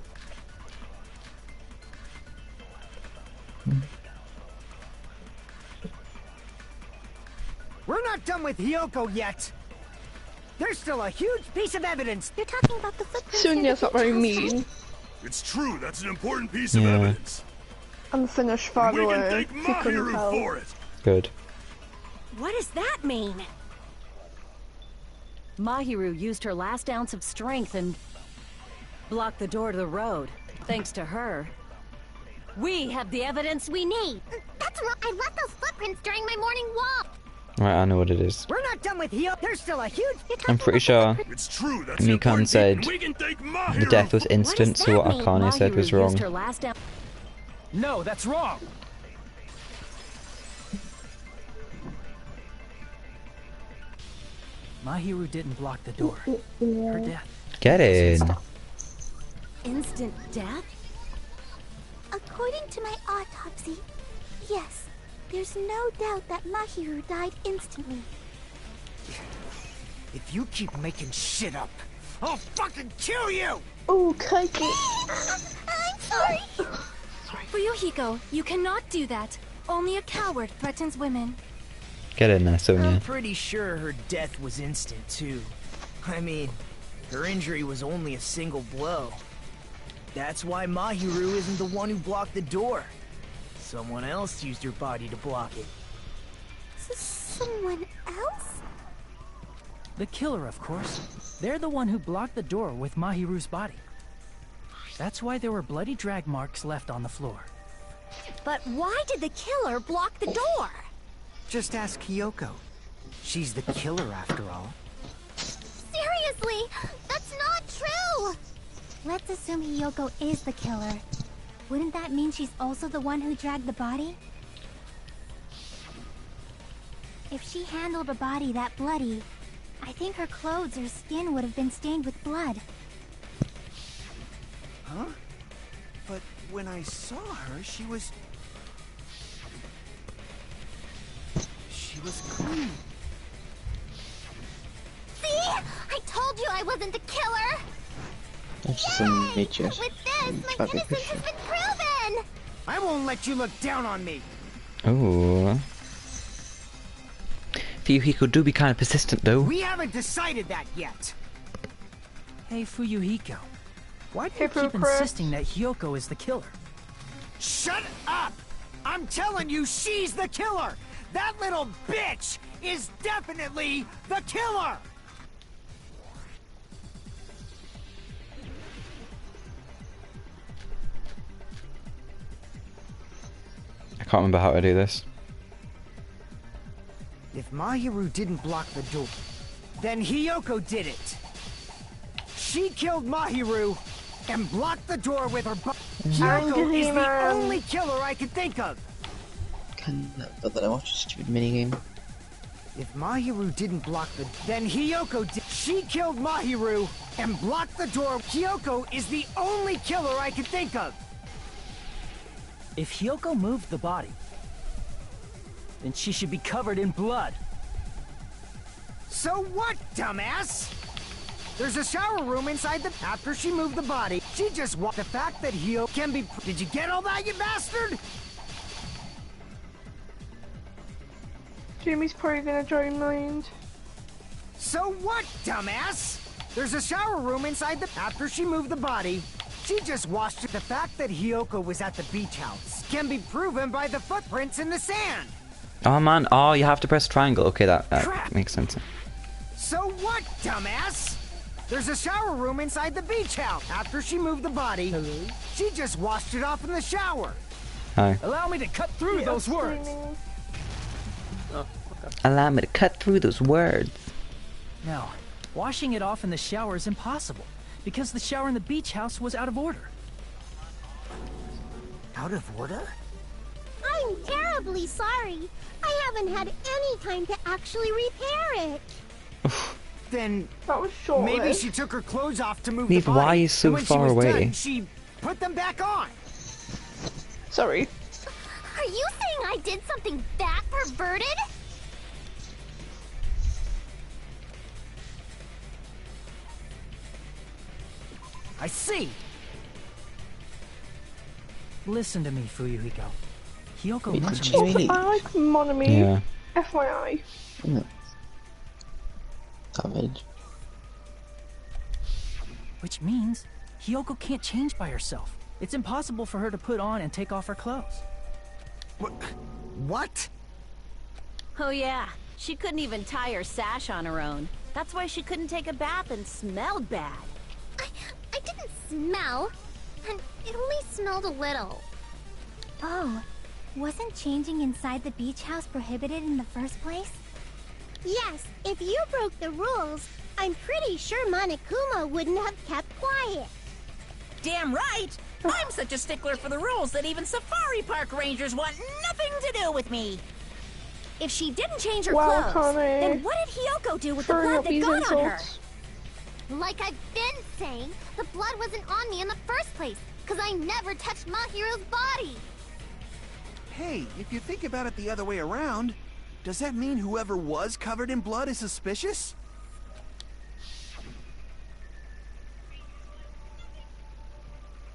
We're not done with Hiyoko yet. There's still a huge piece of evidence. You're talking about the footprints. Sunya's not very mean. It's true. That's an important piece of evidence. Unfinished And we can father. thank Mahiru for it. Good. What does that mean? Mahiru used her last ounce of strength and blocked the door to the road. Thanks to her, we have the evidence we need. That's wrong. I left those footprints during my morning walk. Right, I know what it is. We're not done with Hiyoko. There's still a huge... I'm pretty sure It's true. That's Mikan said we can thank the Mahiru. death was instant, so what Akane said was wrong. No, that's wrong! Mahiru didn't block the door. Her death. Get in. Instant death? According to my autopsy, yes, there's no doubt that Mahiru died instantly. If you keep making shit up, I'll fucking kill you! Oh, Kaiki. I'm sorry. Fuyuhiko, you cannot do that. Only a coward threatens women. Get in there, I'm Sonia. pretty sure her death was instant, too. I mean, her injury was only a single blow. That's why Mahiru isn't the one who blocked the door. Someone else used her body to block it. Someone else? The killer, of course. They're the one who blocked the door with Mahiru's body. That's why there were bloody drag marks left on the floor. But why did the killer block the door? Just ask Hiyoko. She's the killer after all. Seriously, that's not true! Let's assume Hiyoko is the killer. Wouldn't that mean she's also the one who dragged the body? If she handled a body that bloody, I I think her clothes or skin would have been stained with blood. Huh? But when I saw her, she was clean. See? I told you I wasn't the killer! That's some With nature. this, my innocence has been proven! I won't let you look down on me! Oh. Fuyuhiko, do be kind of persistent though. We haven't decided that yet! Hey, Fuyuhiko. Why do Hey, you keep Chris. insisting that Hyoko is the killer? Shut up! I'm telling you, she's the killer! That little bitch is definitely the killer! I can't remember how to do this. If Mahiru didn't block the door, then Hyoko did it. She killed Mahiru and blocked the door with her body. Hyoko is the only killer I can think of. But then I watched a stupid minigame. If Mahiru didn't block the... Then Hyoko did... She killed Mahiru and blocked the door. Hyoko is the only killer I can think of. If Hyoko moved the body, then she should be covered in blood. So what, dumbass? There's a shower room inside the... After she moved the body, she just walked... The fact that Hyoko can be... Did you get all that, you bastard? Jamie's probably gonna join mind. So what, dumbass? There's a shower room inside the... After she moved the body, she just washed it. The fact that Hyoko was at the beach house can be proven by the footprints in the sand. Oh man, oh, you have to press triangle. Okay, that makes sense. So what, dumbass? There's a shower room inside the beach house. After she moved the body, she just washed it off in the shower. Hi. Allow me to cut through those words. Allow me to cut through those words. Now, washing it off in the shower is impossible, because the shower in the beach house was out of order. Out of order? I'm terribly sorry. I haven't had any time to actually repair it. Then that was short. Maybe she took her clothes off to move Neve, the body. why are you so and when far she was away? Done, she put them back on. Sorry. Are you saying I did something that perverted? I see! Listen to me, Fuyuhiko. Hyoko must have... I like Monami. Yeah. FYI. Savage. Which means Hyoko can't change by herself. It's impossible for her to put on and take off her clothes. What? Oh yeah, she couldn't even tie her sash on her own. That's why she couldn't take a bath and smelled bad. I didn't smell, and it only smelled a little. Oh, wasn't changing inside the beach house prohibited in the first place? Yes, if you broke the rules, I'm pretty sure Monokuma wouldn't have kept quiet. Damn right! I'm such a stickler for the rules that even safari park rangers want nothing to do with me. If she didn't change her Wow, clothes, Connie. then what did Hyoko do with the Hurry blood up, that these got on her? insults. Like I've been saying, the blood wasn't on me in the first place, because I never touched Mahiru's body. Hey, if you think about it the other way around, does that mean whoever was covered in blood is suspicious?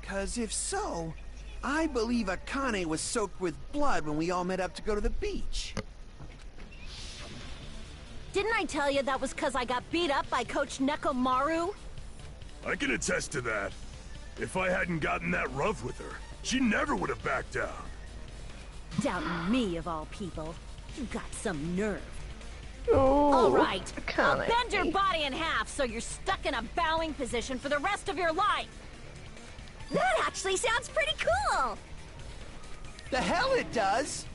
Cause if so, I believe Akane was soaked with blood when we all met up to go to the beach. Didn't I tell you that was because I got beat up by Coach Nekomaru? I can attest to that. If I hadn't gotten that rough with her, she never would have backed down. Doubting me, of all people. You got some nerve. Ooh, All right, I'll Akane. bend your body in half so you're stuck in a bowing position for the rest of your life. That actually sounds pretty cool. The hell it does!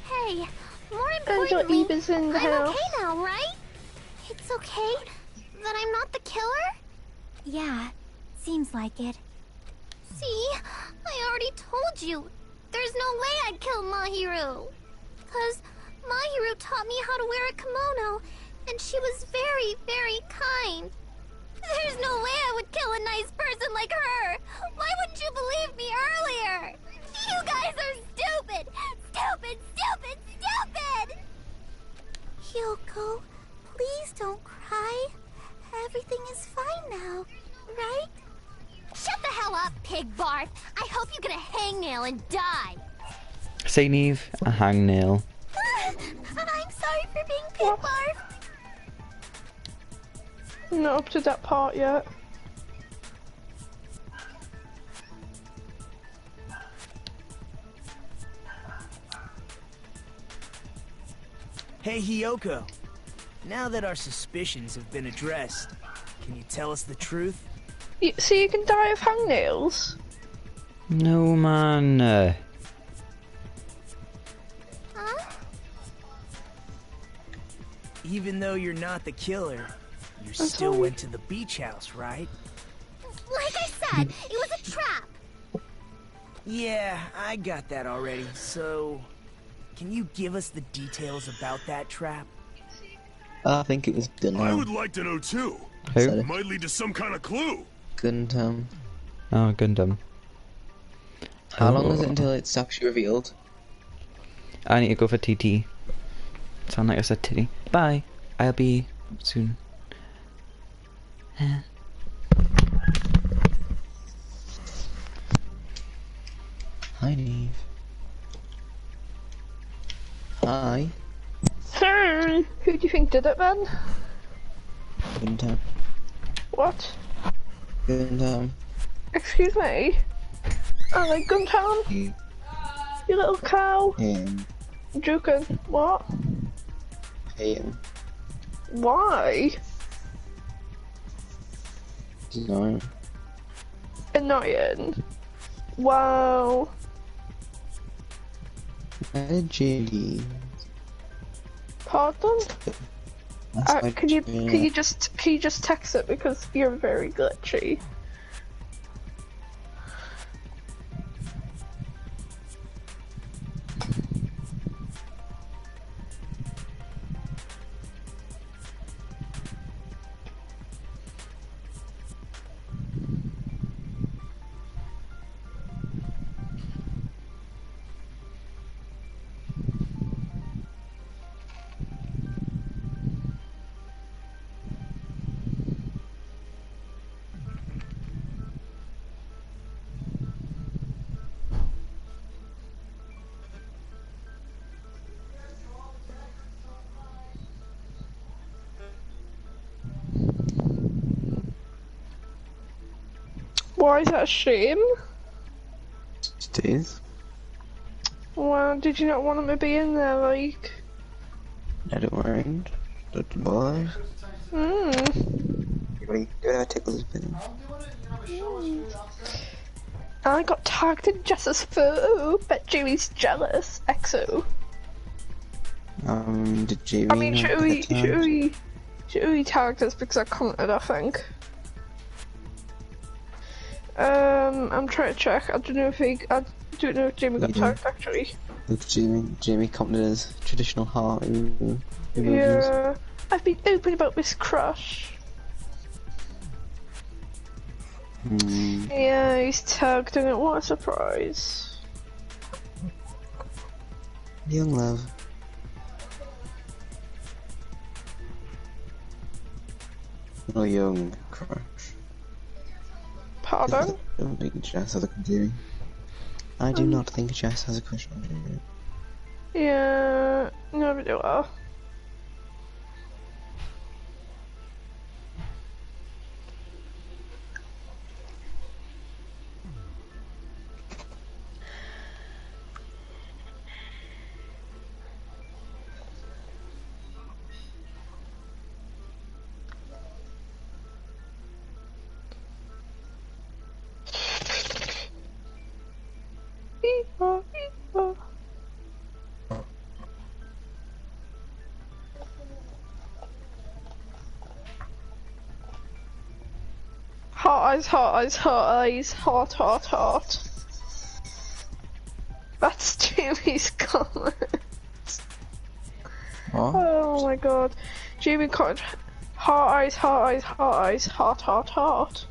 Hey, more Angel importantly, Eve is in the I'm house. okay now, right? It's okay that I'm not the killer? Yeah, seems like it. See, I already told you. There's no way I'd kill Mahiru. 'Cause Mahiru taught me how to wear a kimono, And she was very, very kind. There's no way I would kill a nice person like her. Why wouldn't you believe me earlier? You guys are stupid! Stupid, stupid, stupid! Hiyoko, please don't cry. Everything is fine now, right? Shut the hell up, pig barf! I hope you get a hangnail and die! Say Neve, a hangnail. I'm sorry for being pig barf. Not up to that part yet. Hey, Hiyoko. Now that our suspicions have been addressed, can you tell us the truth? So you can die of hangnails? No, man. Huh? Even though you're not the killer, you still went to the beach house, right? Like I said, it was a trap. Yeah, I got that already. So, can you give us the details about that trap? I think it was Gundam. I would like to know too. Who? It might lead to some kind of clue. Gundam. Oh, Gundam. How long is it until it's actually revealed? I need to go for TT. Sound like I said titty. Bye. I'll be soon. Hi, Neve. Hi. Hey, who do you think did it then? Gundam. What? Gundam. Excuse me? I like Guntown? You little cow. Him. Joking. What? Him. Why? No. Annoying. Wow. Allegedly. Pardon? That's can you just text it because you're very glitchy. Why is that a shame? It is. Well, did you not want him to be in there, like? I don't mind. Don't bother. Everybody go out, tickle his bin. I got tagged in Jess's photo. Bet Jamie's jealous. EXO. Did Jamie? I mean, should we tagged us because I commented, I think. I'm trying to check. I don't know if Jamie got tagged actually. Look, Jamie commented as traditional heart emojis. Yeah, I've been open about this crush. Yeah, he's tagged in it. What a surprise! Young love. No young crush. Pardon? I don't think Jess has a crush on Jamie. I do not think Jess has a crush on Jamie. Yeah, never do I. Hot eyes, hot eyes, hot eyes, hot, hot, hot. That's Jamie's comment. What? Oh my god. Jamie called heart eyes, heart eyes, heart eyes, heart, heart, heart.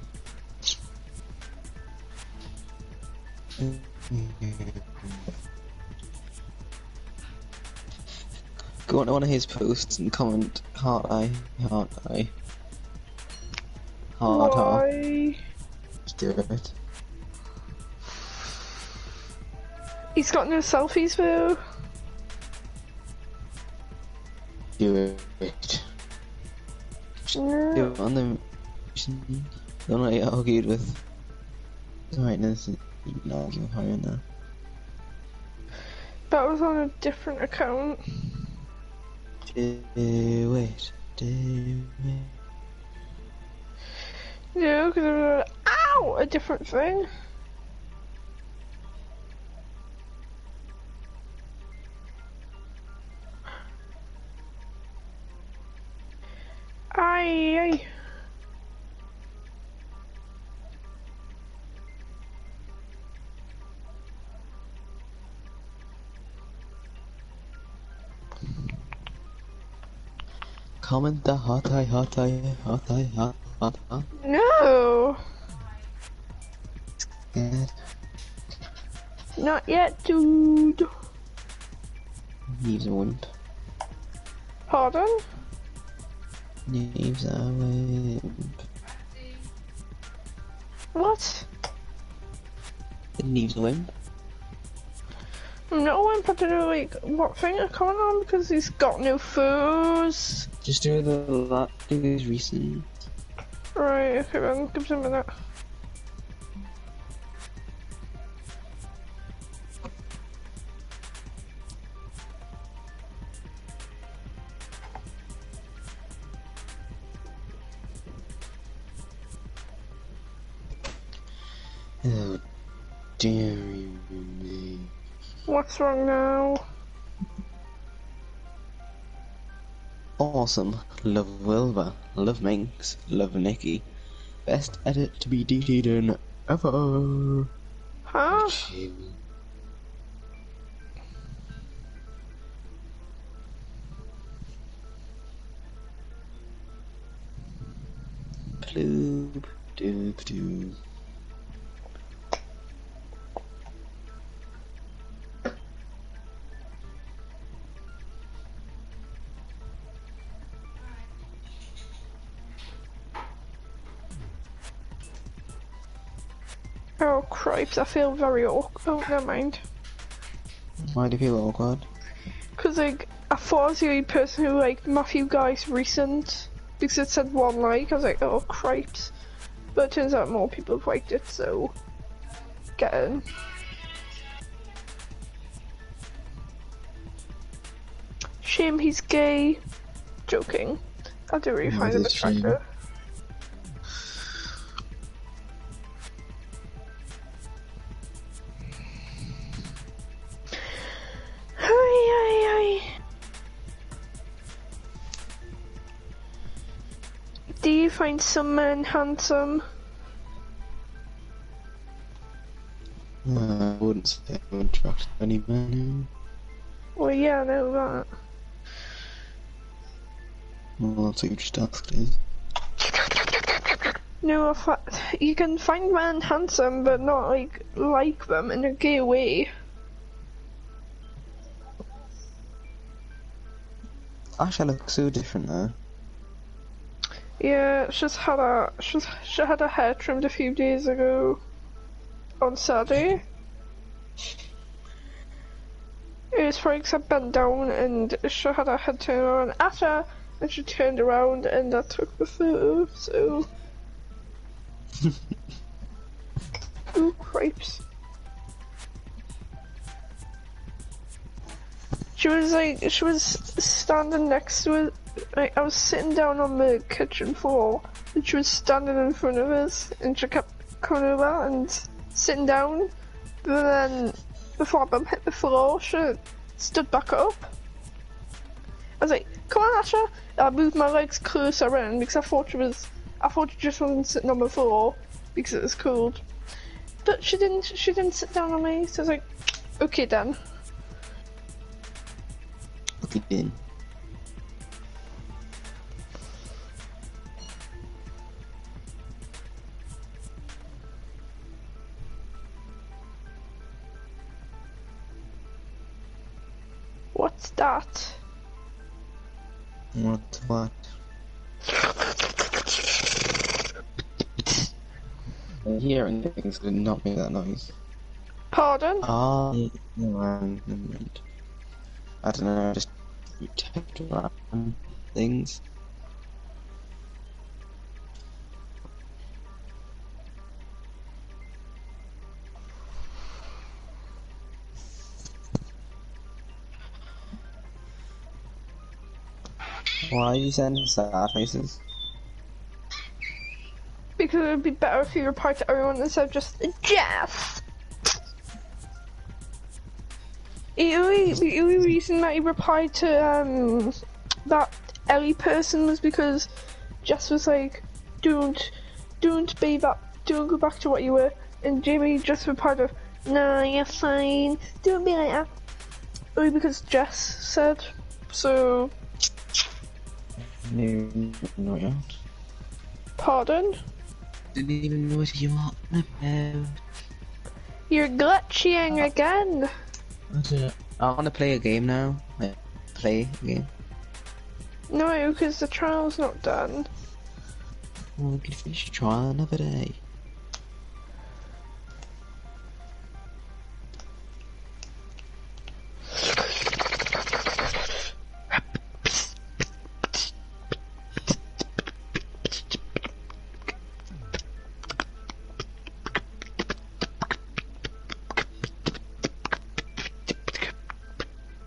Go on to one of his posts and comment heart eye, heart eye. Heart, heart. Why? Just do it. He's got no selfies though. Do it. No. Do it on the don't let you get argued with. Right, no, you can argue with Harry now. That was on a different account. Do it. No, because it was ow, a different thing. Aye. Comment the hot eye, hot eye, hot eye, hot, hot, hot. No. Scared. Not yet, dude. He's a wimp. Pardon? He's a wimp. What? He's a wimp. I'm not a wimp, I don't know like what thing I'm coming on because he's got no foes. Just do do his recent. Right, okay then, give us a minute. Oh, dearie me. What's wrong now? Awesome. Love Wilbur. Love Minx. Love Nikki. Best edit to be deleted ever. Huh? Bloop. Doop doop. Oh cripes, I feel very awkward. Oh, never mind. Why do you feel awkward? Cause like, I thought I was the only person who liked Matthew Guy's recent, because it said 1 like, I was like, oh cripes. But it turns out more people have liked it, so get in. Shame he's gay. Joking. I do really find him attractive. Do you find some men handsome? I wouldn't say I'm attracted to any man. Well, yeah, I know that. Well, that's what you just asked, is. No, you can find men handsome, but not like them in a gay way. Asha looks so different now. Yeah, she had her hair trimmed a few days ago. On Saturday. It was for I bent down and she had her head turned around at her, and she turned around and I took the photo, so... Ooh, cripes. She was standing next to it. Like, I was sitting down on the kitchen floor, and she was standing in front of us, and she kept coming over and sitting down, but then before I hit the floor, she stood back up. I was like, "Come on, Asha!" I moved my legs closer in because I thought she just wasn't sitting on the floor because it was cold. But she didn't sit down on me, so I was like, "Okay then." Okay then. What's that? What? Hearing things did not make that noise. Pardon? Oh, never mind. I don't know, just tapped around things. Why are you sending sad faces? Because it would be better if you replied to everyone instead of just Jeff. The only reason that he replied to that Ellie person was because Jess was like, don't be that, don't go back to what you were, and Jamie just replied with, nah, you're fine, don't be like that. Only because Jess said so. No, yeah. Pardon? Didn't even know what you want about. You're glitching again. I want to play a game now. Like, play a game. No, because the trial's not done. Well, we can finish the trial another day.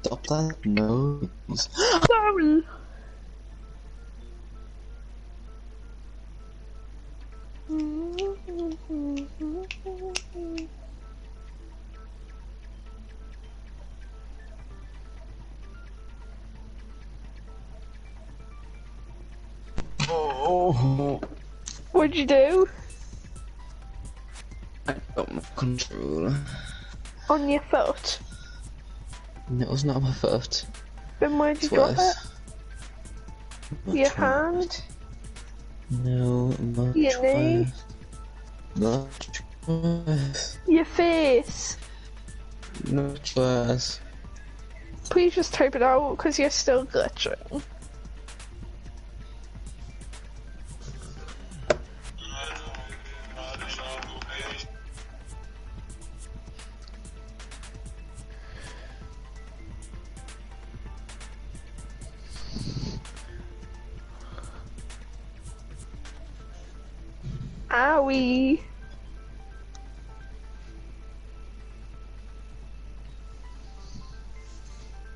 Stop that noise. Sorry. Oh. What'd you do? I got my controller. On your foot? No, it was not my foot. Then where'd you It's drop worse. it? Your hand? No, much Your knee? worse. Much worse. Your face? Much worse. Please just type it out, because you're still glitching. Owie.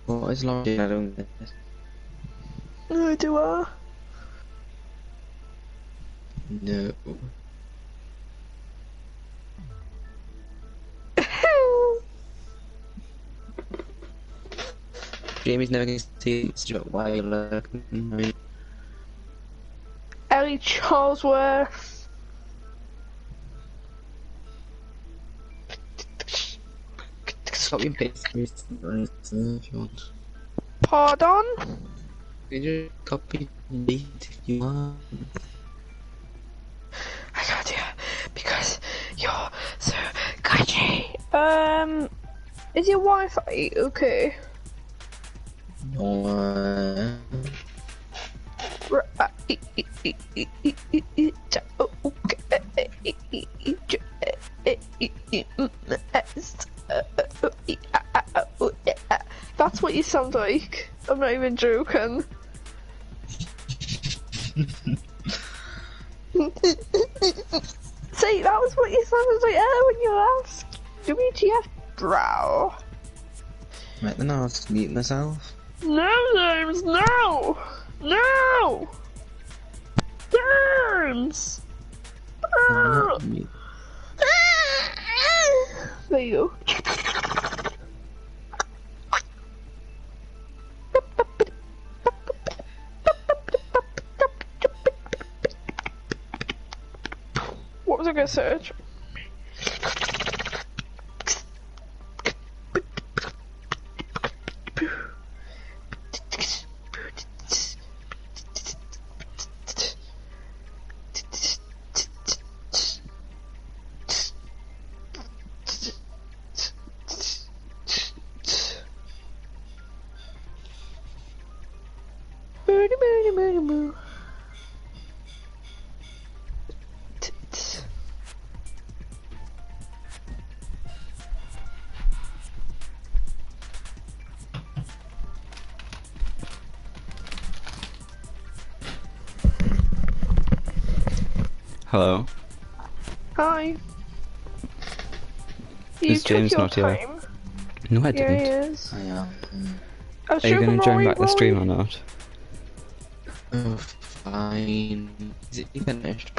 What is long? I don't get this. No, do I? No. Jamie's never gonna see why you're looking. Ellie Charlesworth. Copy and paste if you want. Pardon? You just copy and paste if you want. I can't do it because you're so glitchy. Is your Wi-Fi okay? No. That's what you sound like. I'm not even joking. See, that was what you sounded like when you asked. WTF, bro? Right then, I'll just mute myself. No, James, no! No! James! No! There you go. What was I gonna search? Hello. Hi. You Is took James your not here? time. No, I Yeah, didn't. he is. I am. I was Are you joking, gonna join Rory, back the stream or Rory. not? Oh, fine. Is it finished?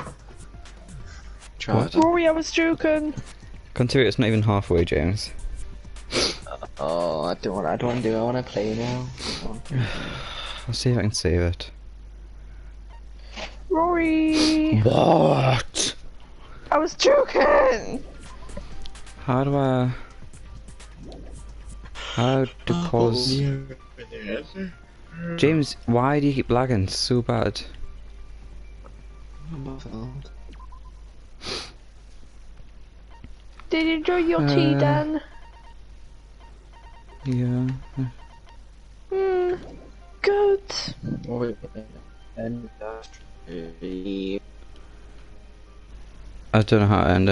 Try What? it. Rory, I was joking. Consider it's not even halfway, James. Oh, I don't want to do it. I want to play now. I'll see if I can save it. Rory. What? I was joking. How do I... How to pause... James, why do you keep lagging so bad? Did you enjoy your tea, Dan? Yeah. Good. And I don't know how to end it.